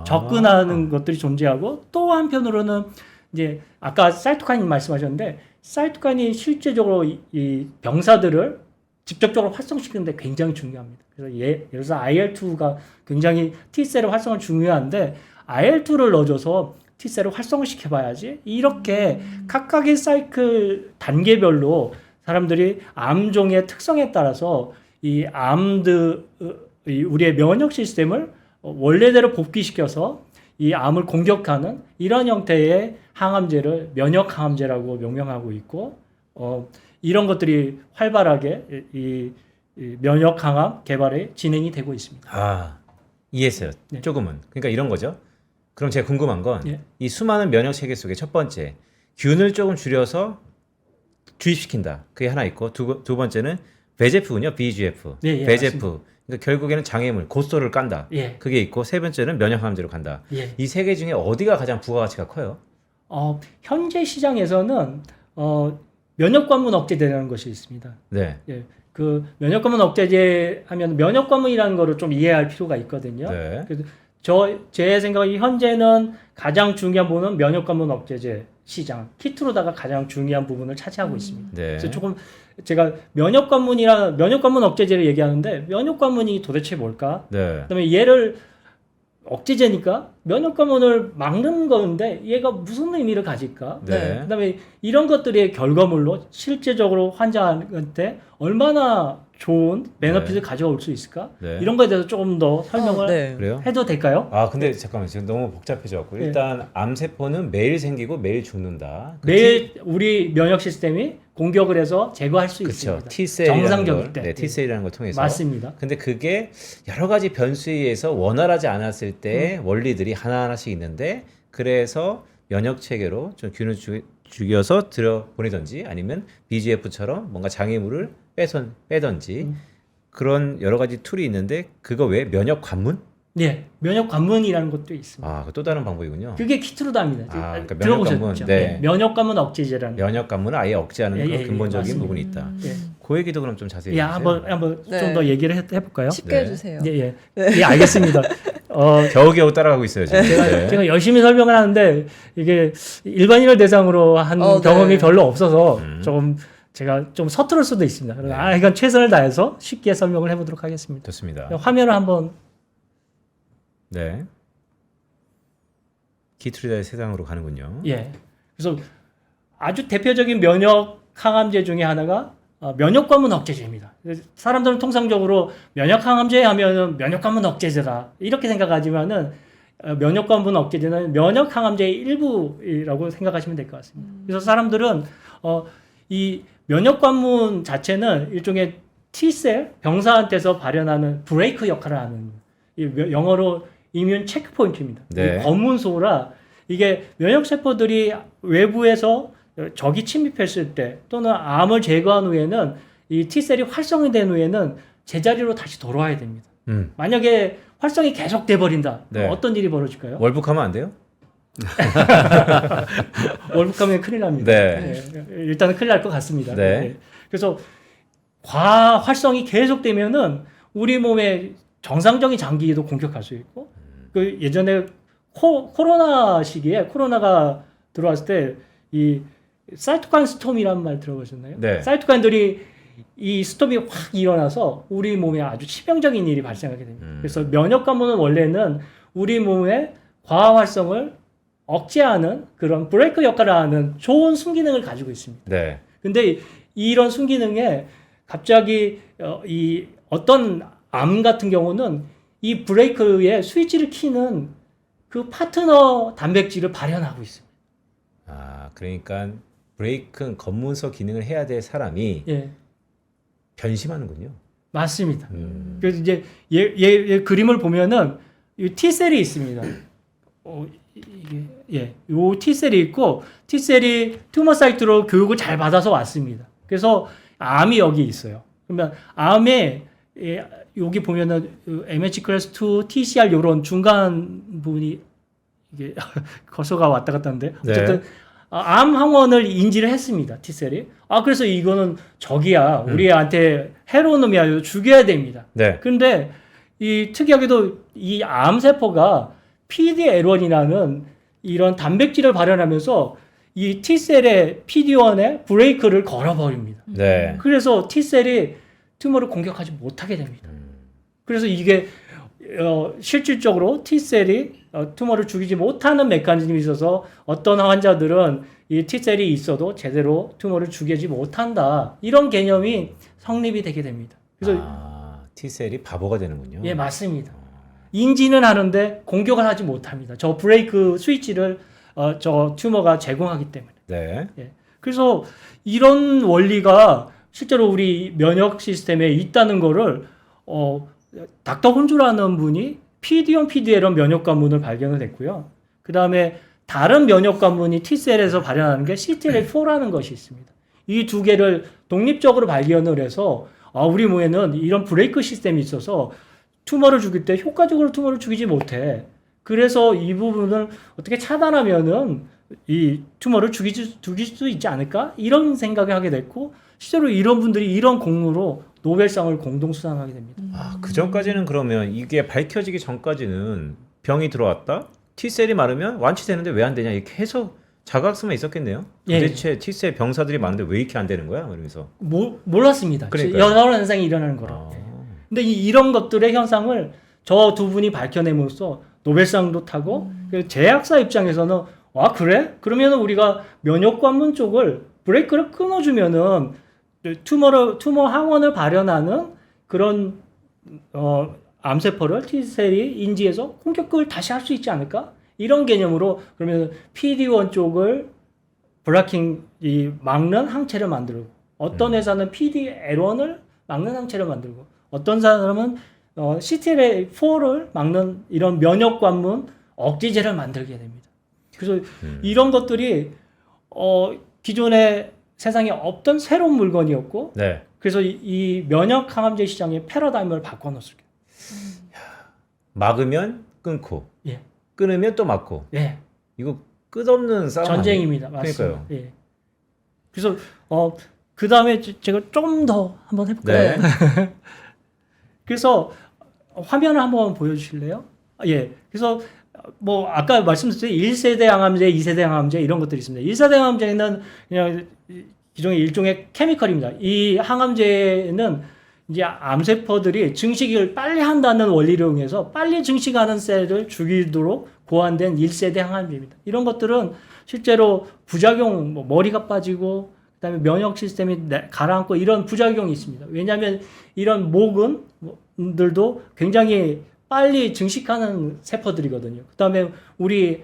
Speaker 4: 접근하는 것들이 존재하고 또 한편으로는 이제 아까 사이토카인 말씀하셨는데 사이토카인이 실제적으로 이 병사들을 직접적으로 활성시키는데 굉장히 중요합니다. 그래서 예를 들어서 IL2가 굉장히 T셀의 활성은 중요한데 IL2를 넣어줘서 T셀을 활성시켜 봐야지. 이렇게 각각의 사이클 단계별로 사람들이 암종의 특성에 따라서 이 우리의 면역 시스템을 원래대로 복귀시켜서 이 암을 공격하는 이런 형태의 항암제를 면역 항암제라고 명명하고 있고, 이런 것들이 활발하게 이 면역 항암 개발에 진행이 되고 있습니다.
Speaker 2: 이해했어요.
Speaker 4: 네.
Speaker 2: 조금은. 그러니까 이런 거죠. 그럼 제가 궁금한 건 이
Speaker 4: 예.
Speaker 2: 수많은 면역 체계 속에 첫 번째 균을 조금 줄여서 주입시킨다. 그게 하나 있고 두 번째는 VEGF군요. VEGF.
Speaker 4: 예,
Speaker 2: VEGF.
Speaker 4: 맞습니다.
Speaker 2: 그러니까 결국에는 장애물, 고소를 깐다.
Speaker 4: 예.
Speaker 2: 그게 있고 세 번째는 면역항암제로 간다.
Speaker 4: 예.
Speaker 2: 이 세 개 중에 어디가 가장 부가가치가 커요?
Speaker 4: 현재 시장에서는 면역관문 억제제라는 것이 있습니다.
Speaker 2: 네.
Speaker 4: 예. 그 면역관문 억제제 하면 면역관문이라는 거를 좀 이해할 필요가 있거든요.
Speaker 2: 네.
Speaker 4: 그래서 제 생각에 현재는 가장 중요한 부분은 면역관문 억제제 시장, 키트로다가 가장 중요한 부분을 차지하고 있습니다.
Speaker 2: 네.
Speaker 4: 그래서 조금 제가 면역관문 억제제를 얘기하는데 면역관문이 도대체 뭘까?
Speaker 2: 네.
Speaker 4: 그다음에 얘를 억제제니까 면역관문을 막는 건데 얘가 무슨 의미를 가질까?
Speaker 2: 네.
Speaker 4: 그다음에 이런 것들의 결과물로 실제적으로 환자한테 얼마나 좋은 베너핏을 가져올 수 있을까?
Speaker 2: 네.
Speaker 4: 이런 거에 대해서 조금 더 설명을
Speaker 1: 네.
Speaker 2: 그래요?
Speaker 4: 해도 될까요?
Speaker 2: 근데 잠깐만 지금 너무 복잡해져갖고
Speaker 4: 네.
Speaker 2: 일단 암세포는 매일 생기고 매일 죽는다.
Speaker 4: 매일 우리 면역 시스템이 공격을 해서 제거할 수
Speaker 2: 그렇죠.
Speaker 4: 있습니다.
Speaker 2: T셀이라는
Speaker 4: 정상적일
Speaker 2: 걸,
Speaker 4: 때.
Speaker 2: 네, T셀이라는 걸 통해서.
Speaker 4: 맞습니다.
Speaker 2: 근데 그게 여러 가지 변수에 의해서 원활하지 않았을 때 원리들이 하나하나씩 있는데 그래서 면역 체계로 좀 균을 죽여서 들여보내든지 아니면 BGF처럼 뭔가 장애물을 빼든지 그런 여러 가지 툴이 있는데 그거 외에 면역 관문?
Speaker 4: 네, 면역 관문이라는 것도 있습니다.
Speaker 2: 또 다른 방법이군요.
Speaker 4: 그게 키트로다입니다.
Speaker 2: 그러니까
Speaker 4: 들어보셨죠?
Speaker 2: 면역 관문, 네.
Speaker 4: 면역 관문 억제제라는.
Speaker 2: 면역 관문을 아예 억제하는
Speaker 4: 예,
Speaker 2: 그런
Speaker 4: 예,
Speaker 2: 근본적인
Speaker 4: 맞습니다.
Speaker 2: 부분이 있다.
Speaker 4: 예.
Speaker 2: 그 얘기도 그럼 좀 자세히
Speaker 4: 예,
Speaker 2: 해주세요.
Speaker 4: 한번
Speaker 1: 네.
Speaker 4: 좀 더 얘기를 해볼까요?
Speaker 1: 쉽게
Speaker 2: 네.
Speaker 1: 해주세요.
Speaker 4: 예, 예. 예, 알겠습니다.
Speaker 2: 겨우겨우 따라가고 있어요 지금. 네.
Speaker 4: 제가 열심히 설명을 하는데 이게 일반인을 대상으로 한 경험이
Speaker 1: 네.
Speaker 4: 별로 없어서 조금 제가 좀 서투를 수도 있습니다. 그래서 이건 최선을 다해서 쉽게 설명을 해보도록 하겠습니다.
Speaker 2: 좋습니다.
Speaker 4: 화면을 한번.
Speaker 2: 네. 키트리다의 세상으로 가는군요.
Speaker 4: 예. 그래서 아주 대표적인 면역 항암제 중에 하나가 면역 관문 억제제입니다. 사람들은 통상적으로 면역 항암제 하면은 면역 관문 억제제다 이렇게 생각하지만은 면역 관문 억제제는 면역 항암제의 일부라고 생각하시면 될 것 같습니다. 그래서 사람들은 이 면역 관문 자체는 일종의 T셀 병사한테서 발현하는 브레이크 역할을 하는 영어로 이뮨 체크포인트입니다.
Speaker 2: 네.
Speaker 4: 이 검문소라 이게 면역 세포들이 외부에서 적이 침입했을 때 또는 암을 제거한 후에는 이 T셀이 활성화된 후에는 제자리로 다시 돌아와야 됩니다. 만약에 활성이 계속돼 버린다.
Speaker 2: 네.
Speaker 4: 어떤 일이 벌어질까요?
Speaker 2: 월북하면 안 돼요?
Speaker 4: 월북하면 큰일 납니다.
Speaker 2: 네.
Speaker 4: 일단은 큰일 날 것 같습니다.
Speaker 2: 네.
Speaker 4: 그래서 과활성이 계속되면은 우리 몸의 정상적인 장기도 공격할 수 있고 그 예전에 코로나 시기에 코로나가 들어왔을 때 이 사이토카인 스톰이라는 말 들어보셨나요?
Speaker 2: 네.
Speaker 4: 사이토카인들이 이 스톰이 확 일어나서 우리 몸에 아주 치명적인 일이 발생하게 됩니다. 그래서 면역 관문은 원래는 우리 몸의 과학 활성을 억제하는 그런 브레이크 역할을 하는 좋은 순기능을 가지고 있습니다.
Speaker 2: 네.
Speaker 4: 근데 이런 순기능에 갑자기 이 어떤 암 같은 경우는 이 브레이크의 스위치를 키는 그 파트너 단백질을 발현하고 있습니다.
Speaker 2: 아, 그러니까 브레이크 검문소 기능을 해야 될 사람이
Speaker 4: 예,
Speaker 2: 변심하는군요.
Speaker 4: 맞습니다. 그래서 이제 얘 그림을 보면은 이 T셀이 있습니다. 요 T셀이 있고 T셀이 튜머 사이트로 교육을 잘 받아서 왔습니다. 그래서 암이 여기 있어요. 그러면 암에 여기 보면은 MH 클래스 2, TCR 요런 중간 부분이 이게 거소가 왔다 갔다 하는데 어쨌든
Speaker 2: 네.
Speaker 4: 암 항원을 인지를 했습니다. T셀이. 그래서 이거는 적이야. 우리한테 해로운 놈이야. 죽여야 됩니다.
Speaker 2: 네.
Speaker 4: 근데 이 특이하게도 이 암세포가 PD-L1이라는 이런 단백질을 발현하면서 이 T셀의 PD-1의 브레이크를 걸어버립니다.
Speaker 2: 네.
Speaker 4: 그래서 T셀이 튜머를 공격하지 못하게 됩니다. 그래서 이게 실질적으로 T셀이 튜머를 죽이지 못하는 메커니즘이 있어서 어떤 환자들은 이 T셀이 있어도 제대로 튜머를 죽이지 못한다. 이런 개념이 성립이 되게 됩니다. 그래서
Speaker 2: T셀이 바보가 되는군요.
Speaker 4: 예, 맞습니다. 인지는 하는데 공격을 하지 못합니다. 저 브레이크 스위치를 저 튜머가 제공하기 때문에.
Speaker 2: 네.
Speaker 4: 예. 그래서 이런 원리가 실제로 우리 면역 시스템에 있다는 거를 닥터 혼주라는 분이 PD-1, PD-L1 면역 관문을 발견을 했고요. 그 다음에 다른 면역 관문이 T셀에서 발현하는 게 CTLA4라는 것이 있습니다. 이 두 개를 독립적으로 발견을 해서 우리 몸에는 이런 브레이크 시스템이 있어서 튜머를 죽일 때 효과적으로 튜머를 죽이지 못해. 그래서 이 부분을 어떻게 차단하면은 이 튜머를 죽일 수 있지 않을까? 이런 생각을 하게 됐고 실제로 이런 분들이 이런 공로로 노벨상을 공동 수상하게 됩니다.
Speaker 2: 그 전까지는 그러면 이게 밝혀지기 전까지는 병이 들어왔다? T셀이 많으면 완치되는데 왜 안 되냐 이렇게 해서 자각수만 있었겠네요.
Speaker 4: 예.
Speaker 2: 도대체 T셀 병사들이 많은데 왜 이렇게 안 되는 거야? 이러면서.
Speaker 4: 몰랐습니다.
Speaker 2: 그러니까요.
Speaker 4: 여러 현상이 일어나는 거를. 근데 이런 것들의 현상을 저 두 분이 밝혀냄으로써 노벨상도 타고 그 제약사 입장에서는 그래? 그러면 우리가 면역 관문 쪽을 브레이크를 끊어주면은 튜머 항원을 발현하는 그런 암세포를 T셀이 인지해서 공격을 다시 할 수 있지 않을까? 이런 개념으로 그러면 PD-1 쪽을 블라킹 막는 항체를 만들고 어떤 회사는 PD-L1을 막는 항체를 만들고 어떤 사람은 CTLA4를 막는 이런 면역 관문 억제제를 만들게 됩니다. 그래서 이런 것들이 기존에 세상에 없던 새로운 물건이었고
Speaker 2: 네.
Speaker 4: 그래서 이 면역 항암제 시장의 패러다임을 바꿔놓았을 거예요.
Speaker 2: 막으면 끊고
Speaker 4: 예.
Speaker 2: 끊으면 또 막고
Speaker 4: 예.
Speaker 2: 이거 끝없는 싸움
Speaker 4: 전쟁입니다.
Speaker 2: 아니에요?
Speaker 4: 맞습니다.
Speaker 2: 그러니까요.
Speaker 4: 예. 그래서 그 다음에 제가 좀 더 한번 해볼까요?
Speaker 2: 네.
Speaker 4: 그래서 화면을 한번 보여주실래요? 예. 그래서 뭐 아까 말씀드렸듯이 1세대 항암제, 2세대 항암제 이런 것들이 있습니다. 1세대 항암제는 그냥 기존의 일종의 케미컬입니다. 이 항암제는 이제 암세포들이 증식을 빨리 한다는 원리를 이용해서 빨리 증식하는 셀을 죽이도록 고안된 1세대 항암제입니다. 이런 것들은 실제로 부작용, 머리가 빠지고 그다음에 면역 시스템이 가라앉고 이런 부작용이 있습니다. 왜냐하면 이런 모근들도 굉장히 빨리 증식하는 세포들이거든요. 그다음에 우리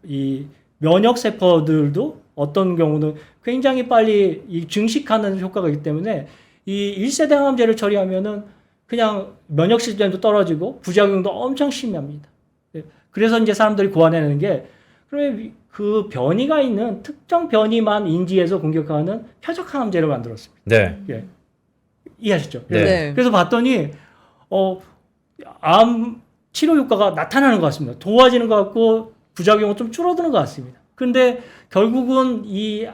Speaker 4: 이 면역 세포들도 어떤 경우는 굉장히 빨리 이 증식하는 효과가 있기 때문에 이 1세대 항암제를 처리하면은 그냥 면역 시스템도 떨어지고 부작용도 엄청 심합니다. 그래서 이제 사람들이 고안해내는 게 그러면 그 변이가 있는 특정 변이만 인지해서 공격하는 표적 항암제를 만들었습니다.
Speaker 2: 네.
Speaker 4: 예. 이해하셨죠?
Speaker 2: 네.
Speaker 1: 네.
Speaker 4: 그래서 봤더니 암 치료 효과가 나타나는 것 같습니다. 도와지는 것 같고 부작용은 좀 줄어드는 것 같습니다. 근데 결국은 이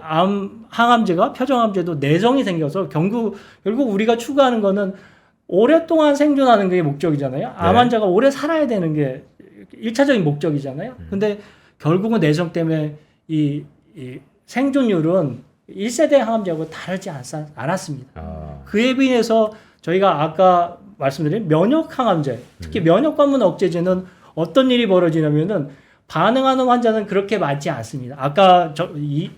Speaker 4: 항암제가 표정암제도 내성이 생겨서 결국 우리가 추구하는 거는 오랫동안 생존하는 게 목적이잖아요. 암
Speaker 2: 네.
Speaker 4: 환자가 오래 살아야 되는 게 1차적인 목적이잖아요. 근데 결국은 내성 때문에 이 생존율은 1세대 항암제하고 다르지 않았습니다.
Speaker 2: 아,
Speaker 4: 그에 비해서 저희가 아까 말씀드린 면역 항암제, 특히 면역 관문 억제제는 어떤 일이 벌어지냐면은 반응하는 환자는 그렇게 많지 않습니다. 아까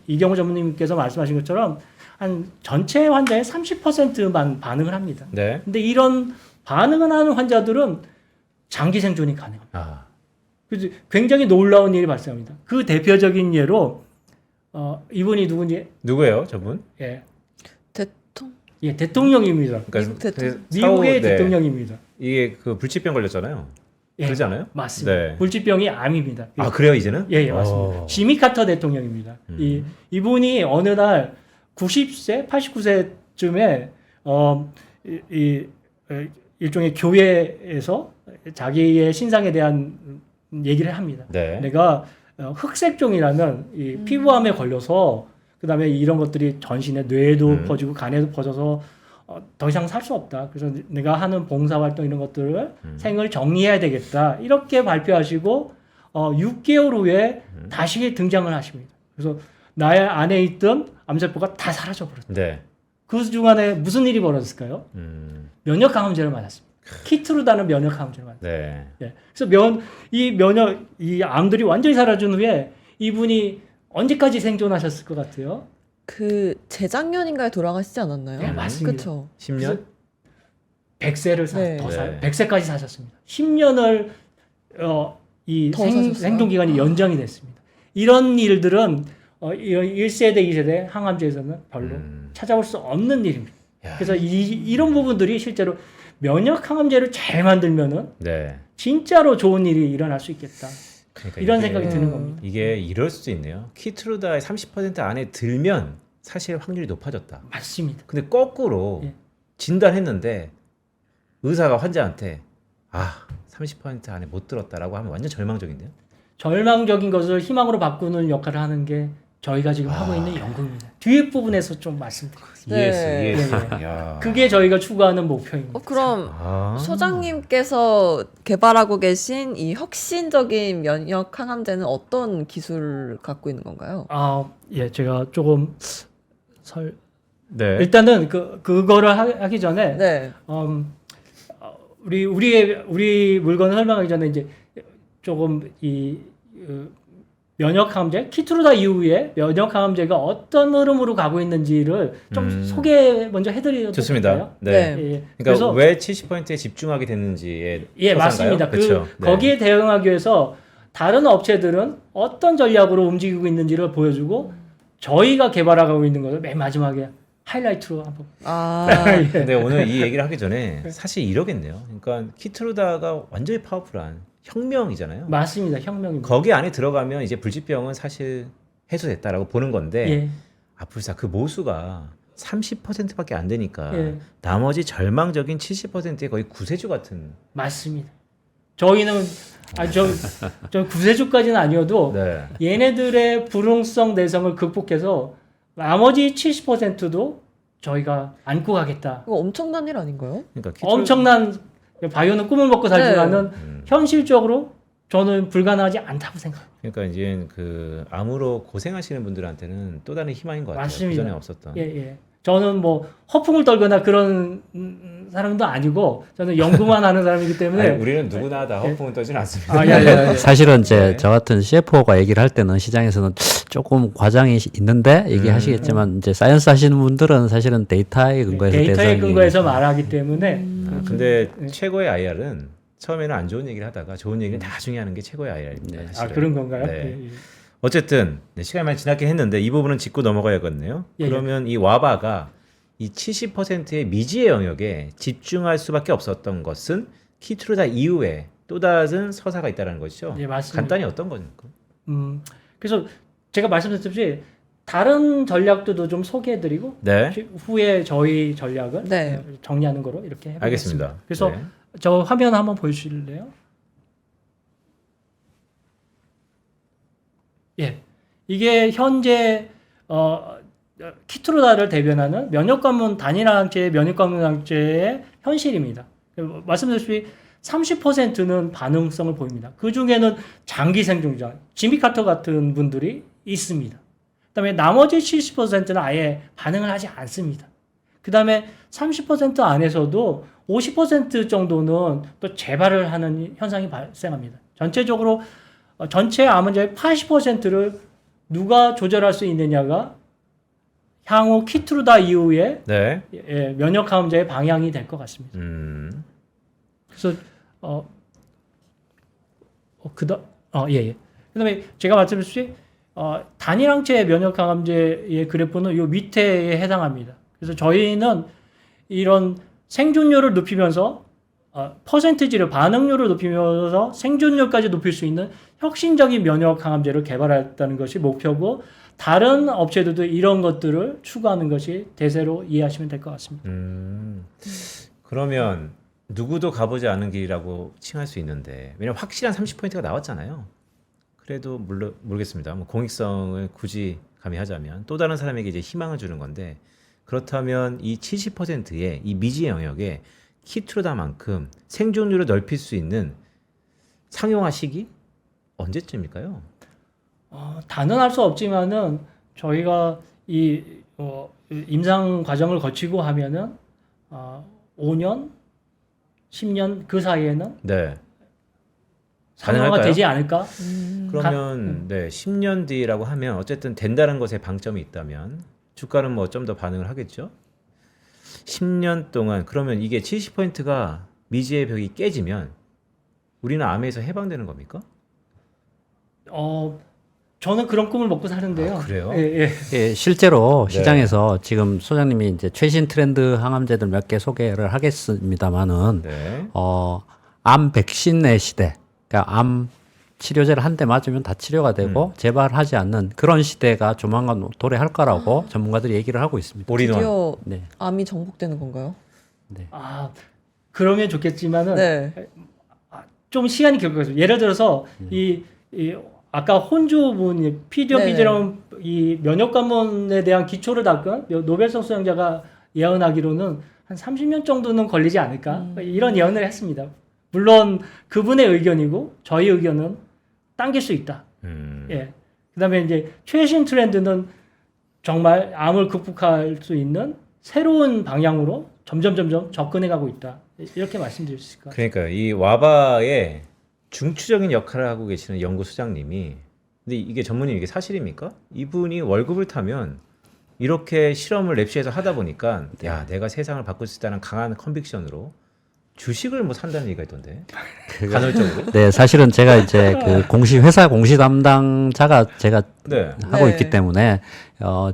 Speaker 4: 이경호 전문님께서 말씀하신 것처럼 한 전체 환자의 30%만 반응을 합니다.
Speaker 2: 네.
Speaker 4: 근데 이런 반응을 하는 환자들은 장기 생존이 가능합니다.
Speaker 2: 아,
Speaker 4: 그래서 굉장히 놀라운 일이 발생합니다. 그 대표적인 예로 이분이 누군지
Speaker 2: 누구예요, 저분?
Speaker 4: 대통령입니다.
Speaker 2: 그러니까
Speaker 1: 대통령.
Speaker 4: 미국의
Speaker 2: 네.
Speaker 4: 대통령입니다.
Speaker 2: 이게 그 불치병 걸렸잖아요.
Speaker 4: 예,
Speaker 2: 그러지 않아요?
Speaker 4: 맞습니다.
Speaker 2: 네.
Speaker 4: 불치병이 암입니다.
Speaker 2: 아, 그래요, 이제는?
Speaker 4: 예, 맞습니다.
Speaker 2: 오.
Speaker 4: 지미 카터 대통령입니다. 이분이 어느 날 90세, 89세쯤에 일종의 교회에서 자기의 신상에 대한 얘기를 합니다.
Speaker 2: 네.
Speaker 4: 내가 흑색종이라는 이 피부암에 걸려서 그다음에 이런 것들이 전신에 뇌에도 퍼지고 간에도 퍼져서 더 이상 살 수 없다. 그래서 내가 하는 봉사활동 이런 것들을 생을 정리해야 되겠다. 이렇게 발표하시고 6개월 후에 다시 등장을 하십니다. 그래서 나의 안에 있던 암세포가 다 사라져 버렸다.
Speaker 2: 네.
Speaker 4: 그 중간에 무슨 일이 벌어졌을까요? 면역 항암제를 맞았습니다. 키트루다는 면역 항암제를 맞았습니다.
Speaker 2: 네.
Speaker 4: 예. 그래서 이 암들이 완전히 사라진 후에 이분이 언제까지 생존하셨을 것 같아요?
Speaker 1: 그 재작년인가에 돌아가시지 않았나요?
Speaker 4: 네, 맞습니다.
Speaker 1: 그렇죠.
Speaker 2: 10년?
Speaker 4: 100세를
Speaker 1: 네.
Speaker 4: 더
Speaker 2: 네.
Speaker 4: 100세까지 사셨습니다. 10년을 이
Speaker 1: 더 사셨어요?
Speaker 4: 생존 기간이 연장이 됐습니다. 이런 일들은 이런 1세대, 2세대 항암제에서는 별로 찾아볼 수 없는 일입니다.
Speaker 2: 야.
Speaker 4: 그래서 이런 부분들이 실제로 면역 항암제를 잘 만들면은
Speaker 2: 네.
Speaker 4: 진짜로 좋은 일이 일어날 수 있겠다.
Speaker 2: 그러니까
Speaker 4: 이런
Speaker 2: 이게-
Speaker 4: 생각이 드는 겁니다.
Speaker 2: 이게 이럴 수도 있네요. 키트루다의 30% 안에 들면 사실 확률이 높아졌다.
Speaker 4: 맞습니다.
Speaker 2: 근데 거꾸로
Speaker 4: 예.
Speaker 2: 진단했는데 의사가 환자한테 30% 안에 못 들었다라고 하면 완전 절망적인데요.
Speaker 4: 절망적인 것을 희망으로 바꾸는 역할을 하는 게 저희가 지금 하고 있는 연구입니다. 뒤에 부분에서 좀 말씀드릴게요.
Speaker 1: 네.
Speaker 2: 이해했어.
Speaker 4: 네.
Speaker 2: 야.
Speaker 4: 그게 저희가 추구하는 목표입니다.
Speaker 1: 그럼
Speaker 2: 아.
Speaker 1: 소장님께서 개발하고 계신 이 혁신적인 면역 항암제는 어떤 기술을 갖고 있는 건가요?
Speaker 4: 예, 제가 조금
Speaker 2: 네.
Speaker 4: 일단은 그거를 하기 전에
Speaker 1: 네.
Speaker 4: 우리 물건을 설명하기 전에 이제 조금 면역 항암제 키트루다 이후에 면역 항암제가 어떤 흐름으로 가고 있는지를 좀 소개 먼저 해드려도
Speaker 2: 좋습니다.
Speaker 4: 될까요?
Speaker 2: 네.
Speaker 1: 네.
Speaker 4: 예,
Speaker 2: 그러니까
Speaker 4: 그래서
Speaker 2: 왜 70%에 집중하게 됐는지에
Speaker 4: 예, 맞습니다.
Speaker 2: 그렇죠. 네.
Speaker 4: 거기에 대응하기 위해서 다른 업체들은 어떤 전략으로 움직이고 있는지를 보여주고 저희가 개발하고 있는 것을 맨 마지막에 하이라이트로 한번. 예.
Speaker 2: 근데 오늘 이 얘기를 하기 전에 사실 이러겠네요. 그러니까 키트루다가 완전히 파워풀한 혁명이잖아요.
Speaker 4: 맞습니다. 혁명입니다.
Speaker 2: 거기 안에 들어가면 이제 불치병은 사실 해소됐다라고 보는 건데
Speaker 4: 예.
Speaker 2: 불사 그 모수가 30%밖에 안 되니까
Speaker 4: 예.
Speaker 2: 나머지 절망적인 70%의 거의 구세주 같은.
Speaker 4: 맞습니다. 저희는 저 구세주까지는 아니어도
Speaker 2: 네.
Speaker 4: 얘네들의 불응성 내성을 극복해서 나머지 70%도 저희가 안고 가겠다.
Speaker 1: 이거 엄청난 일 아닌가요?
Speaker 2: 그러니까
Speaker 4: 엄청난 바이오는 꿈을 먹고 살지만은
Speaker 2: 네.
Speaker 4: 현실적으로 저는 불가능하지 않다고 생각합니다.
Speaker 2: 그러니까 이제 그 암으로 고생하시는 분들한테는 또 다른 희망인 것 같아요.
Speaker 4: 맞습니다.
Speaker 2: 그전에 없었던.
Speaker 4: 예, 예. 저는 뭐 허풍을 떨거나 그런 사람도 아니고 저는 연구만 하는 사람이기 때문에
Speaker 2: 아니, 우리는 누구나 다 허풍은 떠지는 않습니다.
Speaker 3: 사실은 이제
Speaker 2: 네.
Speaker 3: 저 같은 CFO가 얘기를 할 때는 시장에서는 조금 과장이 있는데 얘기하시겠지만 이제 사이언스 하시는 분들은 사실은 데이터에 근거해서
Speaker 4: 데이터에
Speaker 3: 대상이
Speaker 4: 근거해서 말하기 때문에
Speaker 2: 근데 최고의 IR은 처음에는 안 좋은 얘기를 하다가 좋은 얘기를 나중에 하는 게 최고의 IR입니다. 사실은.
Speaker 4: 그런 건가요?
Speaker 2: 네.
Speaker 4: 예, 예.
Speaker 2: 어쨌든 시간이 많이 지났긴 했는데 이 부분은 짚고 넘어가야겠네요.
Speaker 4: 예, 예.
Speaker 2: 그러면 이 와바가 이 70%의 미지의 영역에 집중할 수밖에 없었던 것은 키트루다 이후에 또 다른 서사가 있다는 것이죠.
Speaker 4: 예, 맞습니다.
Speaker 2: 간단히 어떤 겁니까?
Speaker 4: 그래서 제가 말씀드렸듯이 다른 전략들도 좀 소개해드리고
Speaker 2: 네.
Speaker 4: 후에 저희 전략을
Speaker 1: 네.
Speaker 4: 정리하는 거로 이렇게 해보겠습니다.
Speaker 2: 알겠습니다.
Speaker 4: 그래서
Speaker 2: 네.
Speaker 4: 저 화면 한번 보여주실래요? 예, 이게 현재 키트루다를 대변하는 면역관문 단일항체의 면역관문항체의 현실입니다. 말씀드렸듯이 30%는 반응성을 보입니다. 그 중에는 장기 생존자, 지미 카터 같은 분들이 있습니다. 그다음에 나머지 70%는 아예 반응을 하지 않습니다. 그다음에 30% 안에서도 50% 정도는 또 재발을 하는 현상이 발생합니다. 전체적으로 전체 암 환자의 80%를 누가 조절할 수 있느냐가 향후 키트루다 이후에
Speaker 2: 네.
Speaker 4: 면역 항암제의 방향이 될 것 같습니다. 그래서 그다음에 제가 말씀드렸듯이 단일항체 면역 항암제의 그래프는 이 밑에에 해당합니다. 그래서 저희는 이런 생존율을 높이면서 퍼센티지를 반응률을 높이면서 생존율까지 높일 수 있는 혁신적인 면역 항암제를 개발했다는 것이 목표고 다른 업체들도 이런 것들을 추구하는 것이 대세로 이해하시면 될 것 같습니다.
Speaker 2: 그러면 누구도 가보지 않은 길이라고 칭할 수 있는데 왜냐면 확실한 30%가 나왔잖아요. 그래도 모르겠습니다. 뭐 공익성을 굳이 가미하자면 또 다른 사람에게 이제 희망을 주는 건데 그렇다면 이 70%의 이 미지 영역에 키트루다만큼 생존율을 넓힐 수 있는 상용화 시기 언제쯤일까요?
Speaker 4: 단언할 수 없지만은 저희가 이 임상 과정을 거치고 하면은 5년, 10년 그 사이에는
Speaker 2: 네.
Speaker 4: 상용화가
Speaker 2: 가능할까요?
Speaker 4: 되지 않을까?
Speaker 2: 그러면 네, 10년 뒤라고 하면 어쨌든 된다는 것에 방점이 있다면 주가는 뭐 좀 더 반응을 하겠죠. 10년 동안 그러면 이게 70%가 미지의 벽이 깨지면 우리는 암에서 해방되는 겁니까?
Speaker 4: 저는 그런 꿈을 먹고 사는데요.
Speaker 2: 아, 그래요?
Speaker 4: 예.
Speaker 3: 예, 실제로
Speaker 2: 네.
Speaker 3: 시장에서 지금 소장님이 이제 최신 트렌드 항암제들 몇 개 소개를 하겠습니다만은
Speaker 2: 네.
Speaker 3: 암 백신의 시대, 그러니까 암 치료제를 한 대 맞으면 다 치료가 되고 재발하지 않는 그런 시대가 조만간 도래할 거라고 전문가들이 얘기를 하고 있습니다.
Speaker 2: 올인원.
Speaker 1: 드디어
Speaker 3: 네.
Speaker 1: 암이 정복되는 건가요?
Speaker 4: 그러면 좋겠지만은
Speaker 1: 네.
Speaker 4: 좀 시간이 길거든요. 예를 들어서 이 아까 혼주분 피디오피지럼 이 면역관문에 대한 기초를 닦은 노벨상 수상자가 예언하기로는 한 30년 정도는 걸리지 않을까 이런 예언을 했습니다. 물론 그분의 의견이고 저희 의견은 당길 수 있다. 예. 그다음에 이제 최신 트렌드는 정말 암을 극복할 수 있는 새로운 방향으로 점점 접근해가고 있다. 이렇게 말씀드릴 수 있을 것 같아요.
Speaker 2: 그러니까 이 와바의 중추적인 역할을 하고 계시는 연구소장님이 근데 이게 전문님 이게 사실입니까? 이분이 월급을 타면 이렇게 실험을 랩실에서 하다 보니까 야 내가 세상을 바꿀 수 있다는 강한 컨빅션으로 주식을 뭐 산다는 얘기가 있던데 간헐적으로
Speaker 3: 네, 사실은 제가 이제 그 회사 공시 담당자가 제가
Speaker 2: 네.
Speaker 3: 하고
Speaker 1: 네.
Speaker 3: 있기 때문에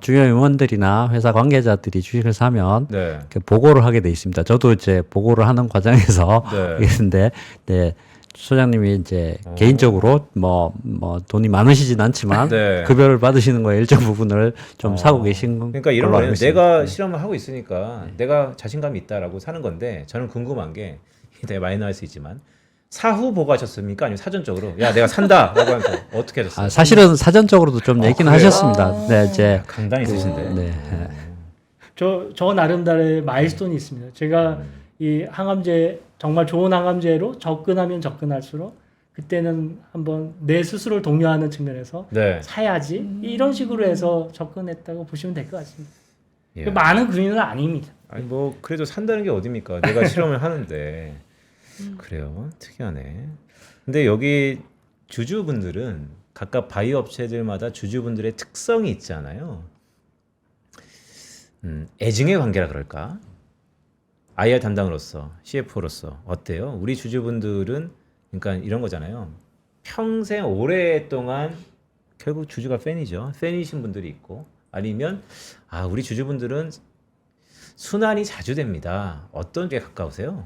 Speaker 3: 중요 임원들이나 회사 관계자들이 주식을 사면
Speaker 2: 네.
Speaker 3: 그 보고를 하게 돼 있습니다. 저도 이제 보고를 하는 과정에서
Speaker 2: 네.
Speaker 3: 있는데, 네. 소장님이 이제 개인적으로 뭐 돈이 많으시진 않지만
Speaker 2: 네.
Speaker 3: 급여를 받으시는 거에 일정 부분을 좀 사고 계신 건
Speaker 2: 그러니까 이런
Speaker 3: 걸로
Speaker 2: 거예요.
Speaker 3: 알고 있습니다.
Speaker 2: 내가
Speaker 3: 네.
Speaker 2: 실험을 하고 있으니까 내가 자신감이 있다라고 사는 건데 저는 궁금한 게 되게 많이 나올 수 있지만 사후 보고하셨습니까? 아니면 사전적으로 야 내가 산다라고 하면서 어떻게 하셨어요?
Speaker 3: 사실은 사전적으로도 좀 얘기는
Speaker 2: 그래요?
Speaker 3: 하셨습니다. 네, 이제
Speaker 2: 강단이 있으신데.
Speaker 3: 네.
Speaker 4: 저 나름대로의 마일스톤이 있습니다. 제가 이 항암제 정말 좋은 항암제로 접근하면 접근할수록 그때는 한번 내 스스로를 독려하는 측면에서
Speaker 2: 네.
Speaker 4: 사야지 이런 식으로 해서 접근했다고 보시면 될 것 같습니다.
Speaker 2: 예.
Speaker 4: 많은 금융은 아닙니다.
Speaker 2: 아니 뭐 그래도 산다는 게 어딥니까? 내가 실험을 하는데 그래요. 특이하네. 근데 여기 주주분들은 각각 바이오 업체들마다 주주분들의 특성이 있잖아요. 애증의 관계라 그럴까? IR 담당으로서 CFO로서 어때요? 우리 주주분들은 그러니까 이런 거잖아요. 평생 오랫동안 결국 주주가 팬이죠. 팬이신 분들이 있고 아니면 우리 주주분들은 순환이 자주 됩니다. 어떤 게 가까우세요?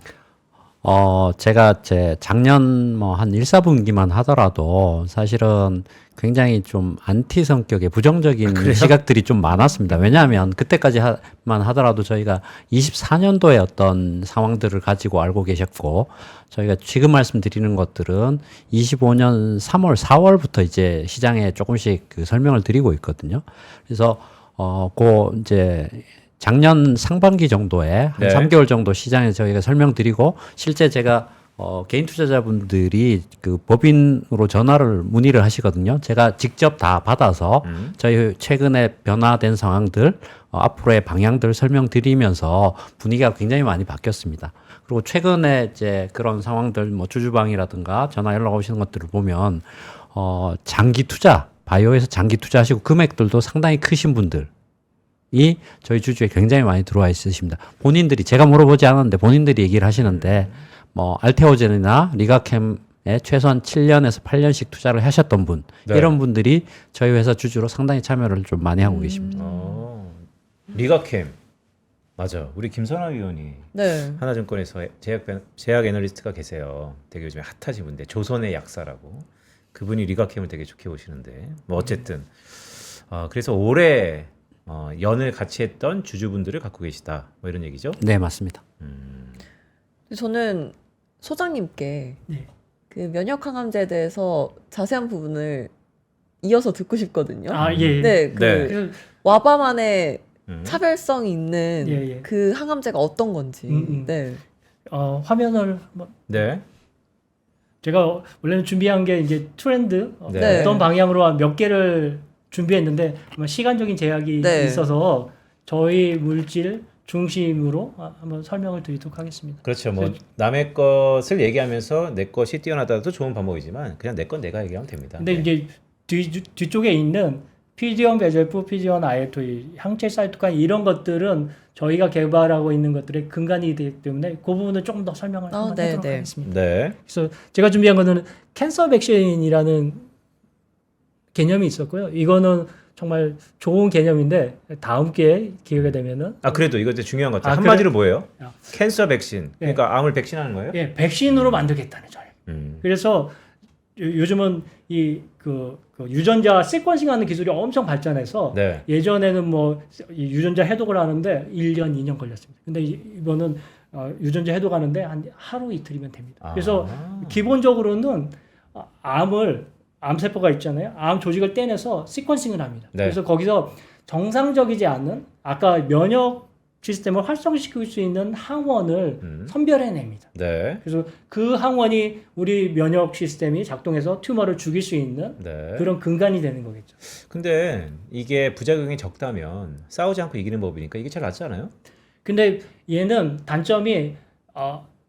Speaker 3: 제가 제 작년 뭐 한 1, 4분기만 하더라도 사실은 굉장히 좀 안티 성격의 부정적인 시각들이 좀 많았습니다. 왜냐하면 그때까지만 하더라도 저희가 24년도에 어떤 상황들을 가지고 알고 계셨고 저희가 지금 말씀드리는 것들은 25년 3월, 4월부터 이제 시장에 조금씩 그 설명을 드리고 있거든요. 그래서 이제 작년 상반기 정도에 한
Speaker 2: 네.
Speaker 3: 3개월 정도 시장에 저희가 설명드리고 실제 제가 개인 투자자분들이 그 법인으로 전화를 문의를 하시거든요. 제가 직접 다 받아서 저희 최근에 변화된 상황들, 앞으로의 방향들 설명드리면서 분위기가 굉장히 많이 바뀌었습니다. 그리고 최근에 이제 그런 상황들, 뭐 주주방이라든가 전화 연락 오시는 것들을 보면 장기 투자, 바이오에서 장기 투자하시고 금액들도 상당히 크신 분들. 이 저희 주주에 굉장히 많이 들어와 있으십니다. 본인들이 제가 물어보지 않았는데 본인들이 얘기를 하시는데 뭐 알테오젠이나 리가캠에 최소한 7년에서 8년씩 투자를 하셨던 분
Speaker 2: 네.
Speaker 3: 이런 분들이 저희 회사 주주로 상당히 참여를 좀 많이 하고 계십니다.
Speaker 2: 리가캠 맞아. 우리 김선아 위원이
Speaker 1: 네.
Speaker 2: 하나증권에서 제약 애널리스트가 계세요. 되게 요즘에 핫하신 분인데 조선의 약사라고 그분이 리가캠을 되게 좋게 보시는데 뭐 어쨌든 그래서 올해 연을 같이 했던 주주분들을 갖고 계시다. 뭐 이런 얘기죠?
Speaker 3: 네, 맞습니다.
Speaker 1: 저는 소장님께
Speaker 4: 네.
Speaker 1: 그 면역 항암제에 대해서 자세한 부분을 이어서 듣고 싶거든요.
Speaker 4: 아, 예.
Speaker 1: 네, 그
Speaker 2: 네.
Speaker 4: 그,
Speaker 1: 와바만의
Speaker 2: 음.
Speaker 1: 차별성 있는
Speaker 4: 예, 예.
Speaker 1: 그 항암제가 어떤 건지. 네.
Speaker 4: 화면을 한번
Speaker 2: 네.
Speaker 4: 제가 원래는 준비한 게 이제 트렌드
Speaker 2: 네.
Speaker 4: 어떤 방향으로 몇 개를 준비했는데 아마 시간적인 제약이
Speaker 1: 네.
Speaker 4: 있어서 저희 물질 중심으로 한번 설명을 드리도록 하겠습니다.
Speaker 2: 그렇죠. 뭐 남의 것을 얘기하면서 내 것이 뛰어나다도 좋은 방법이지만 그냥 내 건 내가 얘기하면 됩니다.
Speaker 4: 근데
Speaker 2: 네.
Speaker 4: 이제 뒤쪽에 있는 PD-1 베젤프, PD-1 IL-2, 항체 사이토카인 이런 것들은 저희가 개발하고 있는 것들의 근간이 되기 때문에 그 부분을 조금 더 설명을 한번
Speaker 1: 네,
Speaker 4: 하도록
Speaker 1: 네.
Speaker 4: 하겠습니다.
Speaker 2: 네.
Speaker 4: 그래서 제가 준비한 거는 캔서 백신이라는 개념이 있었고요. 이거는 정말 좋은 개념인데 다음 기회에 기회가 되면은
Speaker 2: 그래도 이거 되게 중요한 것 같아요.
Speaker 4: 아,
Speaker 2: 한마디로 뭐예요?
Speaker 4: 야.
Speaker 2: 캔서 백신. 그러니까 암을 백신하는 거예요?
Speaker 4: 예, 백신으로 만들겠다는 전략. 그래서 요즘은 그 유전자 시퀀싱하는 기술이 엄청 발전해서
Speaker 2: 네.
Speaker 4: 예전에는 뭐 이 유전자 해독을 하는데 1년, 2년 걸렸습니다. 근데 이번은 유전자 해독하는데 한 하루 이틀이면 됩니다. 그래서 기본적으로는 암세포가 있잖아요. 암 조직을 떼내서 시퀀싱을 합니다.
Speaker 2: 네.
Speaker 4: 그래서 거기서 정상적이지 않은 아까 면역 시스템을 활성시킬 수 있는 항원을 선별해냅니다.
Speaker 2: 네.
Speaker 4: 그래서 그 항원이 우리 면역 시스템이 작동해서 튜머를 죽일 수 있는
Speaker 2: 네.
Speaker 4: 그런 근간이 되는 거겠죠.
Speaker 2: 근데 이게 부작용이 적다면 싸우지 않고 이기는 법이니까 이게 잘 낫지 않아요?
Speaker 4: 근데 얘는 단점이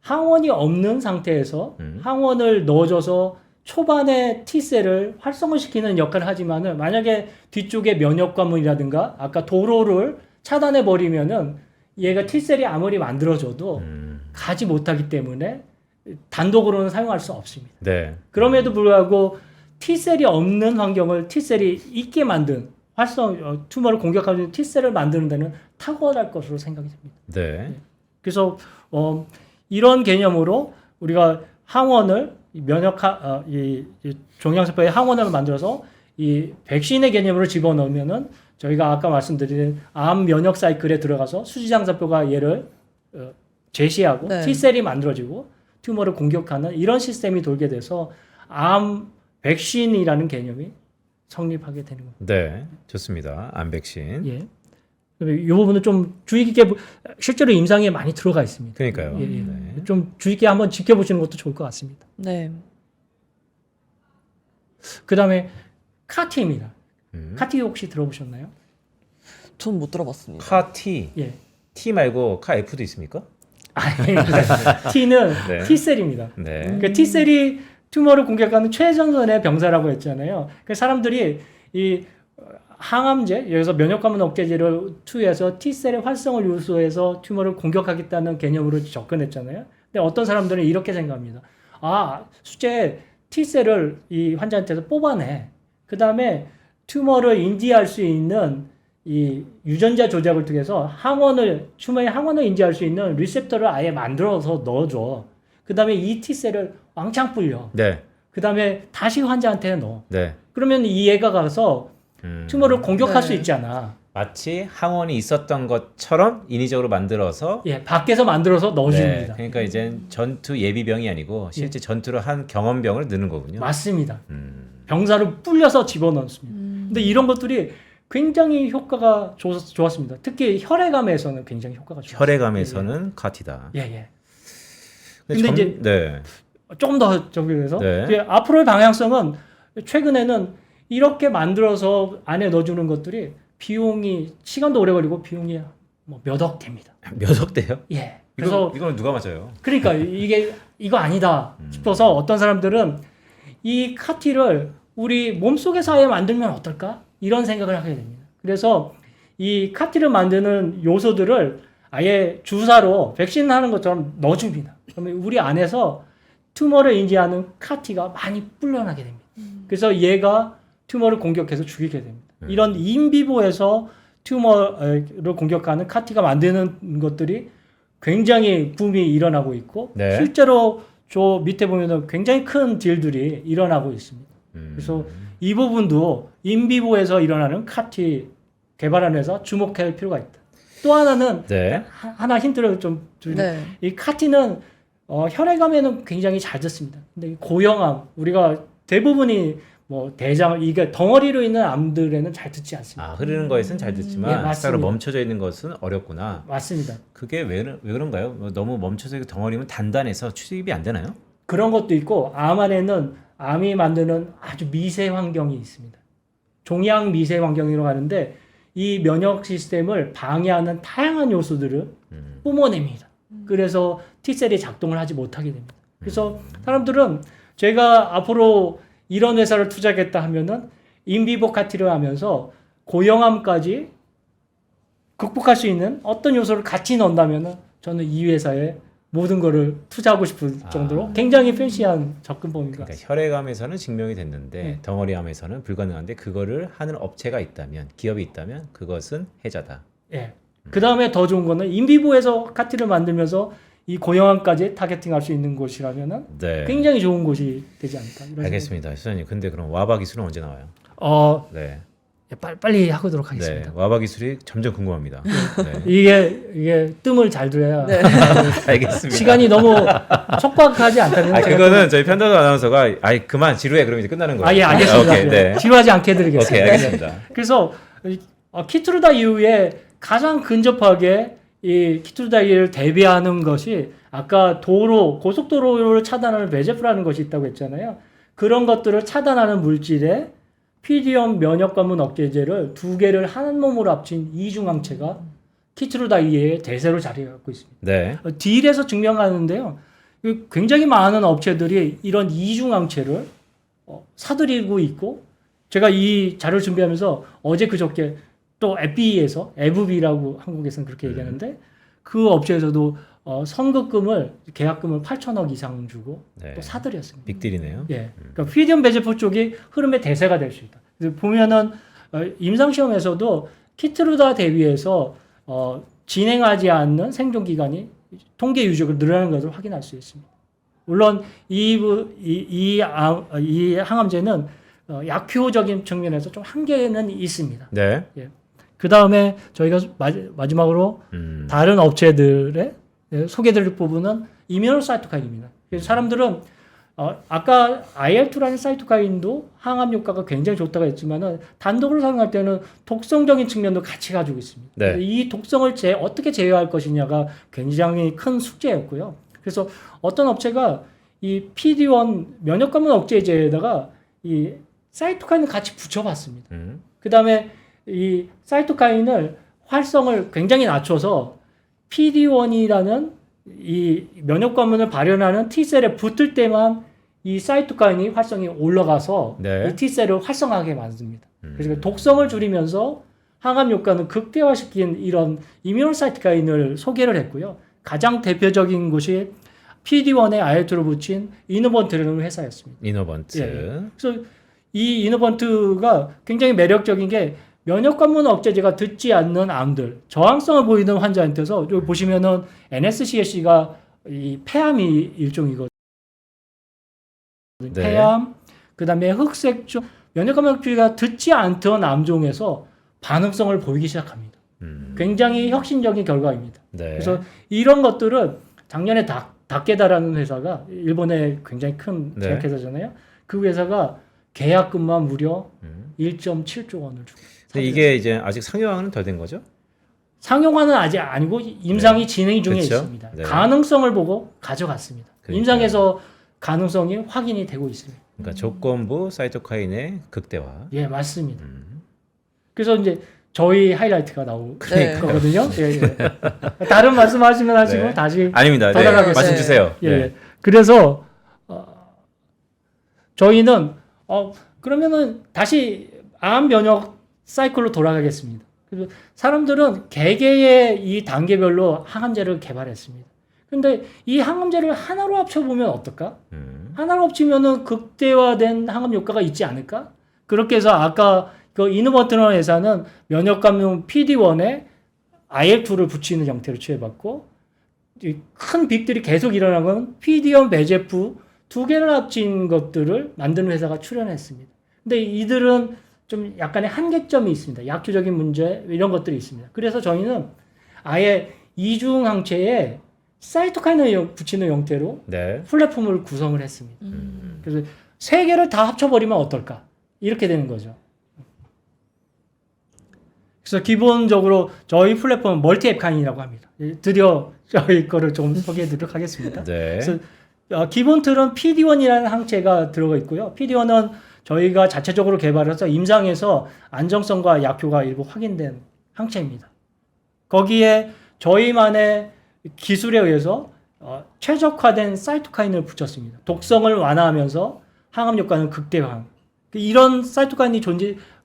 Speaker 4: 항원이 없는 상태에서 항원을 넣어줘서 초반에 T셀을 활성을 시키는 역할을 하지만은 만약에 뒤쪽에 면역 관문이라든가 아까 도로를 차단해 버리면은 얘가 T셀이 아무리 만들어져도 가지 못하기 때문에 단독으로는 사용할 수 없습니다.
Speaker 2: 네.
Speaker 4: 그럼에도 불구하고 T셀이 없는 환경을 T셀이 있게 만든 튜머를 공격하는 T셀을 만드는 데는 탁월할 것으로 생각이 됩니다.
Speaker 2: 네.
Speaker 4: 그래서 이런 개념으로 우리가 항원을 이 종양세포의 항원을 만들어서 이 백신의 개념으로 집어넣으면은 저희가 아까 말씀드린 암 면역 사이클에 들어가서 수지장세포가 얘를 제시하고
Speaker 1: 네.
Speaker 4: T셀이 만들어지고 튜머를 공격하는 이런 시스템이 돌게 돼서 암 백신이라는 개념이 성립하게 되는 겁니다.
Speaker 2: 네. 좋습니다. 암 백신.
Speaker 4: 예. 이 부분은 좀 주의 깊게 실제로 임상에 많이 들어가 있습니다.
Speaker 2: 그러니까요.
Speaker 4: 예, 예.
Speaker 2: 네.
Speaker 4: 좀 주의 깊게 한번 지켜보시는 것도 좋을 것 같습니다.
Speaker 1: 네.
Speaker 4: 그 다음에 카티입니다. 카티 혹시 들어보셨나요?
Speaker 1: 전 못 들어봤습니다.
Speaker 2: 카-T.
Speaker 4: 예.
Speaker 2: T 말고 카-F도 있습니까?
Speaker 4: T는
Speaker 2: 네.
Speaker 4: T셀입니다.
Speaker 2: 네.
Speaker 4: 그러니까 T셀이 튜머를 공격하는 최전선의 병사라고 했잖아요. 그러니까 사람들이 이 항암제, 여기서 면역관문 억제제를 투여해서 T셀의 활성을 요소해서 튜머를 공격하겠다는 개념으로 접근했잖아요. 근데 어떤 사람들은 이렇게 생각합니다. 수제 T셀을 이 환자한테서 뽑아내. 그 다음에 튜머를 인지할 수 있는 이 유전자 조작을 통해서 튜머의 항원을 인지할 수 있는 리셉터를 아예 만들어서 넣어줘. 그다음에 이 T셀을 왕창 불려.
Speaker 2: 네.
Speaker 4: 그다음에 다시 환자한테 넣어.
Speaker 2: 네.
Speaker 4: 그러면 이 애가 가서 튜머를 공격할
Speaker 1: 네.
Speaker 4: 수 있잖아.
Speaker 2: 마치 항원이 있었던 것처럼 인위적으로 만들어서
Speaker 4: 예, 밖에서 만들어서
Speaker 2: 네,
Speaker 4: 넣어줍니다.
Speaker 2: 그러니까 이제 전투 예비병이 아니고 실제 전투를 한 경험병을 넣는 거군요.
Speaker 4: 맞습니다.
Speaker 2: 음.
Speaker 4: 병사를 불려서 집어넣습니다. 근데 이런 것들이 굉장히 효과가 좋았습니다. 특히 혈액암에서는 굉장히 효과가 좋았어요.
Speaker 2: 혈액암에서는 카티다.
Speaker 4: 예, 예.
Speaker 2: 근데
Speaker 4: 근데 이제
Speaker 2: 네.
Speaker 4: 조금 더 정리해서
Speaker 2: 네.
Speaker 4: 이제 앞으로의 방향성은 최근에는 이렇게 만들어서 안에 넣어주는 것들이 비용이 시간도 오래 걸리고 비용이 뭐 몇 억 됩니다.
Speaker 2: 몇 억대요?
Speaker 4: 예. 그래서
Speaker 2: 이건 누가 맞아요?
Speaker 4: 그러니까 이거 아니다 싶어서 어떤 사람들은 이 카티를 우리 몸속에서 아예 만들면 어떨까? 이런 생각을 하게 됩니다. 그래서 이 카티를 만드는 요소들을 아예 주사로 백신 하는 것처럼 넣어줍니다. 그러면 우리 안에서 튜머를 인지하는 카티가 많이 불려나게 됩니다. 그래서 얘가 튜머를 공격해서 죽이게 됩니다. 이런 인비보에서 튜머를 공격하는 카티가 만드는 것들이 굉장히 붐이 일어나고 있고
Speaker 2: 네.
Speaker 4: 실제로 저 밑에 보면은 굉장히 큰 딜들이 일어나고 있습니다. 그래서 이 부분도 인비보에서 일어나는 카티 개발하는 회사 주목할 필요가 있다. 또 하나는
Speaker 2: 네.
Speaker 4: 하나 힌트를 좀 드리면
Speaker 1: 네.
Speaker 4: 이 카티는 혈액암에는 굉장히 잘 듣습니다. 근데 이 고형암 우리가 대부분이 뭐 대장 이게 덩어리로 있는 암들에는 잘 듣지 않습니다.
Speaker 2: 아, 흐르는 거에서는 잘 듣지만
Speaker 4: 예, 맞습니다.
Speaker 2: 싹으로 멈춰져 있는 것은 어렵구나.
Speaker 4: 맞습니다.
Speaker 2: 그게 왜 그런가요? 뭐 너무 멈춰져 있고 덩어리면 단단해서 취입이 안 되나요?
Speaker 4: 그런 것도 있고 암 안에는 암이 만드는 아주 미세 환경이 있습니다. 종양 미세 환경이라고 하는데 이 면역 시스템을 방해하는 다양한 요소들을 뿜어냅니다. 그래서 T셀이 작동을 하지 못하게 됩니다. 그래서 사람들은 제가 앞으로 이런 회사를 투자하겠다 하면은 인비보 카티를 하면서 고형암까지 극복할 수 있는 어떤 요소를 같이 넣는다면은 저는 이 회사에 모든 거를 투자하고 싶을 정도로 굉장히 팬시한 접근법입니다.
Speaker 2: 그러니까 혈액암에서는 증명이 됐는데
Speaker 4: 네.
Speaker 2: 덩어리암에서는 불가능한데 그거를 하는 업체가 있다면 기업이 있다면 그것은 해자다.
Speaker 4: 예. 그 다음에 더 좋은 거는 인비보에서 카티를 만들면서 이 고형암까지 타겟팅할 수 있는 곳이라면은
Speaker 2: 네.
Speaker 4: 굉장히 좋은 곳이 되지 않을까. 이런
Speaker 2: 알겠습니다, 수사님. 근데 그럼 와바 기술은 언제 나와요?
Speaker 4: 생각.
Speaker 2: 네.
Speaker 4: 빨리 하도록
Speaker 2: 네.
Speaker 4: 하겠습니다.
Speaker 2: 와바 기술이 점점 궁금합니다. 네.
Speaker 4: 이게 뜸을 잘 들여야
Speaker 1: 네.
Speaker 2: 알겠습니다.
Speaker 4: 시간이 너무 촉박하지 않다는
Speaker 2: 아,
Speaker 4: 제가
Speaker 2: 그거는 저희 편도도 아나운서가 아이 그만 지루해 그러면 이제 끝나는 거예요.
Speaker 4: 예, 알겠습니다.
Speaker 2: 오케이, 네.
Speaker 4: 지루하지 않게 해드리겠습니다.
Speaker 2: 오케이, 알겠습니다.
Speaker 4: 그래서 키트루다 이후에 가장 근접하게 이 키트루다이를 대비하는 것이 아까 고속도로를 차단하는 베제프라는 것이 있다고 했잖아요. 그런 것들을 차단하는 물질에 피디온 면역관문 억제제를 두 개를 한 몸으로 합친 이중항체가 키트루다이의 대세로 자리 잡고 있습니다.
Speaker 2: 네.
Speaker 4: 딜에서 증명하는데요. 굉장히 많은 업체들이 이런 이중항체를 사들이고 있고 제가 이 자료를 준비하면서 어제 그저께 또 에비에서 에브비라고 한국에서는 그렇게 얘기하는데 그 업체에서도 선급금을 계약금을 8천억 이상 주고
Speaker 2: 네.
Speaker 4: 또 사들였습니다.
Speaker 2: 빅딜이네요.
Speaker 4: 예, 그러니까 피디온 베제포 쪽이 흐름의 대세가 될 수 있다. 그래서 보면은 임상 시험에서도 키트루다 대비해서 진행하지 않는 생존 기간이 통계 유적으로 늘어나는 것을 확인할 수 있습니다. 물론 이 항암제는 약효적인 측면에서 좀 한계는 있습니다.
Speaker 2: 네.
Speaker 4: 그 다음에 저희가 마지막으로 다른 업체들의 소개드릴 부분은 이뮤노사이토카인입니다. 그래서 사람들은 아까 IL-2라는 사이토카인도 항암 효과가 굉장히 좋다고 했지만은 단독으로 사용할 때는 독성적인 측면도 같이 가지고 있습니다.
Speaker 2: 네.
Speaker 4: 그래서 이 독성을 어떻게 제어할 것이냐가 굉장히 큰 숙제였고요. 그래서 어떤 업체가 이 PD-1 면역관문 억제제에다가 이 사이토카인을 같이 붙여봤습니다. 그 다음에 이 사이토카인을 활성을 굉장히 낮춰서 PD-1이라는 이 면역관문을 발현하는 T셀에 붙을 때만 이 사이토카인이 활성이 올라가서
Speaker 2: 네.
Speaker 4: 이 T셀을 활성화하게 만듭니다. 그래서 독성을 줄이면서 항암 효과는 극대화시킨 이런 이뮤노사이토카인을 소개를 했고요. 가장 대표적인 곳이 PD-1에 IL-2를 붙인 이노번트라는 회사였습니다.
Speaker 2: 이노번트.
Speaker 4: 예. 그래서 이 이노번트가 굉장히 매력적인 게 면역관문 억제제가 듣지 않는 암들, 저항성을 보이는 환자한테서 여기 보시면은 NSCLC가 이 폐암이 일종이거든요.
Speaker 2: 네.
Speaker 4: 폐암, 그다음에 흑색종, 면역감염주의가 듣지 않던 암종에서 반응성을 보이기 시작합니다. 굉장히 혁신적인 결과입니다.
Speaker 2: 네.
Speaker 4: 그래서 이런 것들은 작년에 다케다라는 회사가 일본의 굉장히 큰
Speaker 2: 네.
Speaker 4: 제약회사잖아요. 그 회사가 계약금만 무려 1.7조 원을 주고.
Speaker 2: 근데 이게 이제 아직 상용화는 덜 된 거죠?
Speaker 4: 상용화는 아직 아니고 임상이 진행 중에
Speaker 2: 그렇죠?
Speaker 4: 있습니다.
Speaker 2: 네.
Speaker 4: 가능성을 보고 가져갔습니다.
Speaker 2: 그러니까요.
Speaker 4: 임상에서 가능성이 확인이 되고 있습니다.
Speaker 2: 그러니까 조건부 사이토카인의 극대화.
Speaker 4: 예, 맞습니다. 그래서 이제 저희 하이라이트가 나올
Speaker 1: 그러니까요.
Speaker 4: 거거든요. 예, 예. 다른 말씀하시면 하시고
Speaker 2: 네.
Speaker 4: 다시
Speaker 2: 아닙니다. 네.
Speaker 4: 돌아가겠습니다.
Speaker 2: 말씀 주세요.
Speaker 4: 예,
Speaker 2: 네.
Speaker 4: 예. 그래서 저희는 그러면은 다시 암 면역 사이클로 돌아가겠습니다. 그래서 사람들은 개개의 이 단계별로 항암제를 개발했습니다. 근데 이 항암제를 하나로 합쳐보면 어떨까? 하나로 합치면은 극대화된 항암 효과가 있지 않을까? 그렇게 해서 아까 그 이노버트너 회사는 면역감염 PD-1에 IL-2를 붙이는 형태로 취해봤고, 이 큰 빅들이 계속 일어난 건 PD-1 VEGF 두 개를 합친 것들을 만드는 회사가 출연했습니다. 근데 이들은 좀 약간의 한계점이 있습니다. 약효적인 문제 이런 것들이 있습니다. 그래서 저희는 아예 이중 항체에 사이토카인을 붙이는 형태로
Speaker 2: 네.
Speaker 4: 플랫폼을 구성을 했습니다. 그래서 세 개를 다 합쳐버리면 어떨까? 이렇게 되는 거죠. 그래서 기본적으로 저희 플랫폼은 멀티앱카인이라고 합니다. 드디어 저희 거를 좀 소개해드리도록 하겠습니다.
Speaker 2: 네.
Speaker 4: 그래서 기본 틀은 PD-1이라는 항체가 들어가 있고요. PD-1은 저희가 자체적으로 개발해서 임상에서 안정성과 약효가 일부 확인된 항체입니다. 거기에 저희만의 기술에 의해서 최적화된 사이토카인을 붙였습니다. 독성을 완화하면서 항암 효과는 극대화. 이런 사이토카인이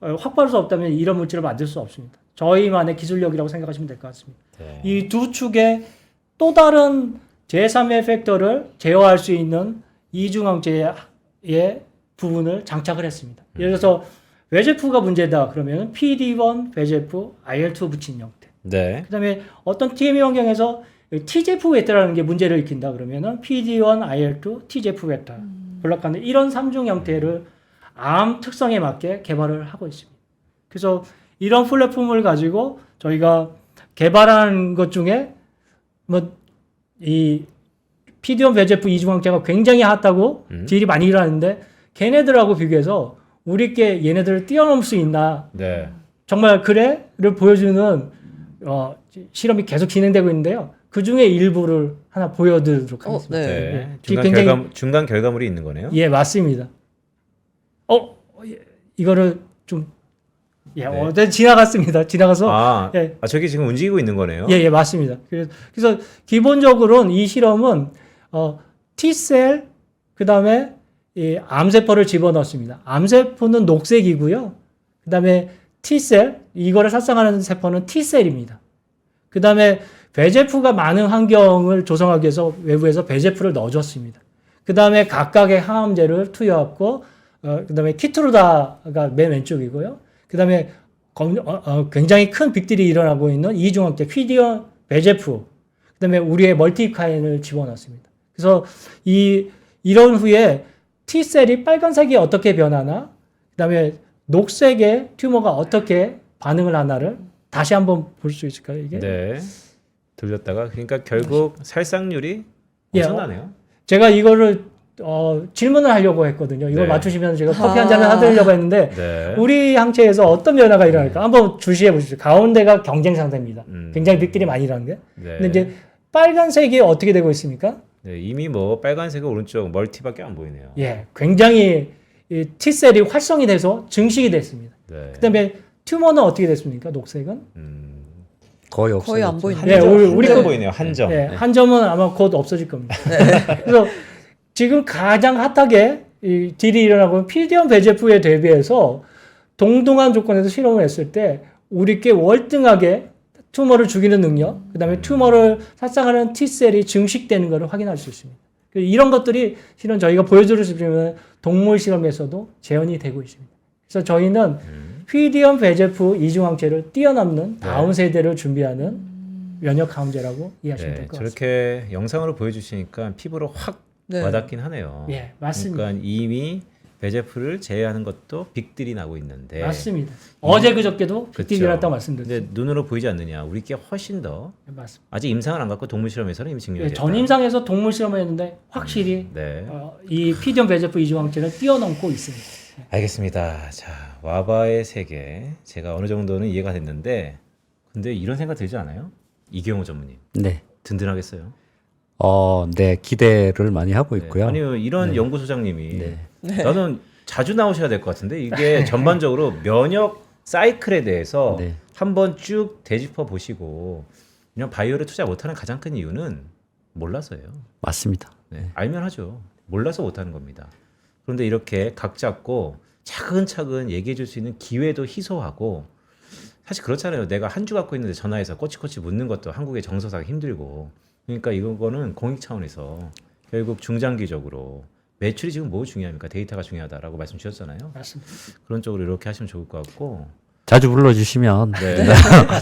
Speaker 4: 확보할 수 없다면 이런 물질을 만들 수 없습니다. 저희만의 기술력이라고 생각하시면 될 것 같습니다.
Speaker 2: 네.
Speaker 4: 이 두 축에 또 다른 제3의 팩터를 제어할 수 있는 이중항체의 부분을 장착을 했습니다. 예를 들어서 VEGF가 문제다 그러면 PD-1, VEGF, IL-2 붙인 형태.
Speaker 2: 네.
Speaker 4: 그다음에 어떤 TME 환경에서 TGF 벡터라는 게 문제를 일으킨다 그러면은 PD-1, IL-2, TGF 벡터 블록하는 이런 3중 형태를 암 특성에 맞게 개발을 하고 있습니다. 그래서 이런 플랫폼을 가지고 저희가 개발한 것 중에 이 PD-1 VEGF 이중항체가 굉장히 핫하고 딜이 많이 일어나는데 걔네들하고 비교해서 우리께 얘네들을 뛰어넘을 수 있나?
Speaker 2: 네.
Speaker 4: 정말 그래를 보여주는 실험이 계속 진행되고 있는데요. 그 중에 일부를 하나 보여드리도록 하겠습니다.
Speaker 1: 네.
Speaker 2: 네.
Speaker 4: 예. 굉장히-
Speaker 2: 중간 결과물이 있는 거네요.
Speaker 4: 예, 맞습니다. 이거를 좀
Speaker 2: 네.
Speaker 4: 지나갔습니다. 지나가서 예.
Speaker 2: 저기 지금 움직이고 있는 거네요.
Speaker 4: 예, 맞습니다. 그래서 기본적으로는 이 실험은 T셀 그다음에 이 암세포를 집어넣습니다. 암세포는 녹색이고요. 그다음에 T셀 이거를 살상하는 세포는 T셀입니다. 그다음에 VEGF가 많은 환경을 조성하기 위해서 외부에서 VEGF를 넣어줬습니다. 그다음에 각각의 항암제를 투여했고 그다음에 키트루다가 맨 왼쪽이고요. 그다음에 굉장히 큰 빅들이 일어나고 있는 이중항체 PD-1, VEGF 그다음에 우리의 멀티카인을 집어넣습니다. 그래서 이런 후에 T셀이 빨간색이 어떻게 변하나 그다음에 녹색의 튜머가 어떻게 반응을 하나를 다시 한번 볼 수 있을까요? 이게
Speaker 2: 네. 돌렸다가 그러니까 결국 살상률이
Speaker 4: 예,
Speaker 2: 엄청나네요.
Speaker 4: 제가 이거를 질문을 하려고 했거든요. 이걸
Speaker 2: 네.
Speaker 4: 맞추시면 제가 커피 한 잔을 사드리려고 했는데
Speaker 2: 네.
Speaker 4: 우리 항체에서 어떤 변화가 일어날까 한번 주시해 보시죠. 가운데가 경쟁 상태입니다. 굉장히 빅들이 많이 일어나는 게.
Speaker 2: 네.
Speaker 4: 근데 이제 빨간색이 어떻게 되고 있습니까?
Speaker 2: 네, 이미 뭐 빨간색 오른쪽 멀티밖에 안 보이네요.
Speaker 4: 예, 굉장히 이 T셀이 활성이 돼서 증식이 됐습니다.
Speaker 2: 네.
Speaker 4: 그다음에 튜머는 어떻게 됐습니까? 녹색은?
Speaker 3: 거의 없어요.
Speaker 1: 거의 안 보이네요.
Speaker 4: 예, 우리
Speaker 2: 한점
Speaker 4: 거-
Speaker 2: 보이네요. 한 점.
Speaker 4: 예, 한 점은 아마 곧 없어질 겁니다. 그래서 지금 가장 핫하게 이 딜이 일어나고 PD-1 VEGF에 대비해서 동등한 조건에서 실험을 했을 때 우리께 월등하게 튜머를 죽이는 능력, 그다음에 튜머를 살상하는 T셀이 증식되는 것을 확인할 수 있습니다. 이런 것들이 실은 저희가 보여드릴 수 있는 동물 실험에서도 재현이 되고 있습니다. 그래서 저희는 PD-1 VEGF 이중항체를 뛰어넘는 다음 세대를 준비하는 면역 강제라고 이해하시면 될 것 같습니다.
Speaker 2: 저렇게 영상으로 보여주시니까 피부로 확
Speaker 1: 네.
Speaker 2: 와닿긴 하네요.
Speaker 4: 예, 맞습니다.
Speaker 2: 그러니까 이미 배제풀을 제외하는 것도 빅들이 나고 있는데
Speaker 4: 맞습니다. 어제 그저께도
Speaker 2: 그쵸.
Speaker 4: 빅딜이라고 말씀드렸죠.
Speaker 2: 근데 눈으로 보이지 않느냐. 우리께 훨씬 더
Speaker 4: 맞습니다.
Speaker 2: 아직 임상을 안 갖고 동물 실험에서는 이미
Speaker 4: 예,
Speaker 2: 증명됐다.
Speaker 4: 전임상에서 동물 실험을 했는데 확실히
Speaker 2: 네.
Speaker 4: 이 피디온 배제풀 이중항체를 뛰어넘고 있습니다.
Speaker 2: 알겠습니다. 자, 와바의 세계 제가 어느 정도는 이해가 됐는데 근데 이런 생각 들지 않아요? 이경호 전무님
Speaker 3: 네.
Speaker 2: 든든하겠어요?
Speaker 3: 네, 기대를 많이 하고 있고요.
Speaker 2: 아니요 이런 연구소장님이
Speaker 3: 네.
Speaker 2: 나는 자주 나오셔야 될 것 같은데 이게 전반적으로 면역 사이클에 대해서
Speaker 3: 네.
Speaker 2: 한번 쭉 되짚어 보시고 이런 바이오를 투자 못하는 가장 큰 이유는 몰라서예요.
Speaker 3: 맞습니다.
Speaker 2: 네, 알면 하죠. 몰라서 못하는 겁니다. 그런데 이렇게 각 잡고 차근차근 얘기해 줄 수 있는 기회도 희소하고 사실 그렇잖아요. 내가 한 주 갖고 있는데 전화해서 꼬치꼬치 묻는 것도 한국의 정서사가 힘들고 그러니까 이거는 공익 차원에서 결국 중장기적으로 매출이 지금 뭐 중요합니까? 데이터가 중요하다라고 말씀 주셨잖아요.
Speaker 4: 맞습니다.
Speaker 2: 그런 쪽으로 이렇게 하시면 좋을 것 같고
Speaker 3: 자주 불러주시면
Speaker 2: 네.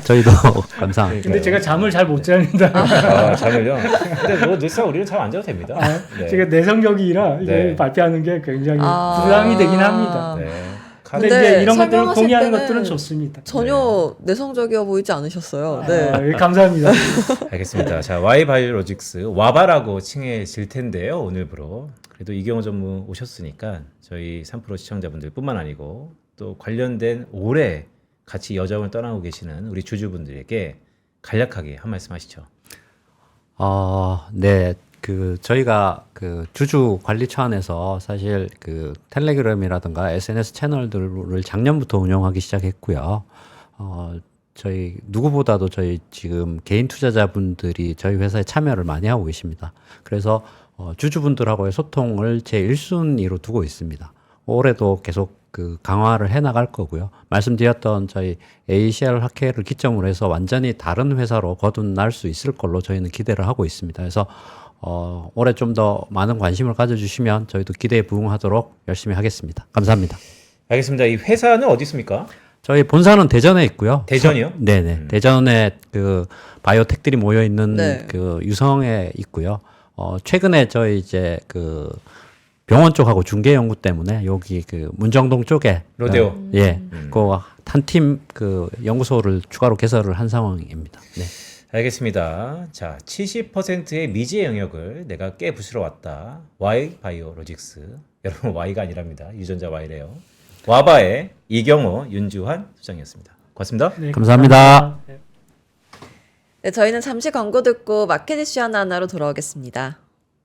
Speaker 3: 저희도 감사합니다.
Speaker 4: 근데 제가 잠을 잘 못 잡니다.
Speaker 2: 아, 잠을요? 근데 뭐 늘상 우리는 잠 안 자도 됩니다. 네.
Speaker 4: 제가 내성적이라 이게
Speaker 2: 네.
Speaker 4: 발표하는 게 굉장히
Speaker 1: 아.
Speaker 4: 부담이 되긴 합니다.
Speaker 2: 네.
Speaker 4: 근데
Speaker 1: 근데
Speaker 4: 이제 이런 것들을
Speaker 1: 설명하실
Speaker 4: 공유하는
Speaker 1: 때는
Speaker 4: 것들은 좋습니다.
Speaker 1: 전혀 내성적이어 보이지 않으셨어요. 네.
Speaker 4: 예, 감사합니다.
Speaker 2: 알겠습니다. 자, Y바이오로직스 와바라고 칭해질 텐데요. 오늘부로. 그래도 이경호 전무 오셨으니까 저희 3프로 시청자분들뿐만 아니고 또 관련된 오래 같이 여정을 떠나고 계시는 우리 주주분들에게 간략하게 한 말씀 하시죠.
Speaker 3: 네. 저희가 주주 관리 차원에서 사실 텔레그램이라든가 SNS 채널들을 작년부터 운영하기 시작했고요. 저희 누구보다도 저희 지금 개인 투자자분들이 저희 회사에 참여를 많이 하고 계십니다. 그래서 주주분들하고의 소통을 제 1순위로 두고 있습니다. 올해도 계속 강화를 해 나갈 거고요. 말씀드렸던 저희 ACL 학회를 기점으로 해서 완전히 다른 회사로 거듭날 수 있을 걸로 저희는 기대를 하고 있습니다. 그래서 올해 좀 더 많은 관심을 가져주시면 저희도 기대에 부응하도록 열심히 하겠습니다. 감사합니다.
Speaker 2: 알겠습니다. 이 회사는 어디 있습니까?
Speaker 3: 저희 본사는 대전에 있고요.
Speaker 2: 대전이요?
Speaker 3: 네네. 대전에 바이오텍들이 모여 있는
Speaker 1: 네.
Speaker 3: 유성에 있고요. 최근에 저희 이제 병원 쪽하고 중개 연구 때문에 여기 문정동 쪽에
Speaker 2: 로데오.
Speaker 3: 한 팀 연구소를 추가로 개설을 한 상황입니다. 네.
Speaker 2: 알겠습니다. 자, 70%의 미지의 영역을 내가 깨부수러 왔다. Y바이오로직스. 여러분 Y가 아니랍니다. 유전자 Y래요. 와바의 이경호, 윤주환 소장이었습니다. 고맙습니다.
Speaker 4: 네,
Speaker 3: 감사합니다.
Speaker 4: 네.
Speaker 1: 네, 저희는 잠시 광고 듣고 마켓 이슈 하나하나로 돌아오겠습니다.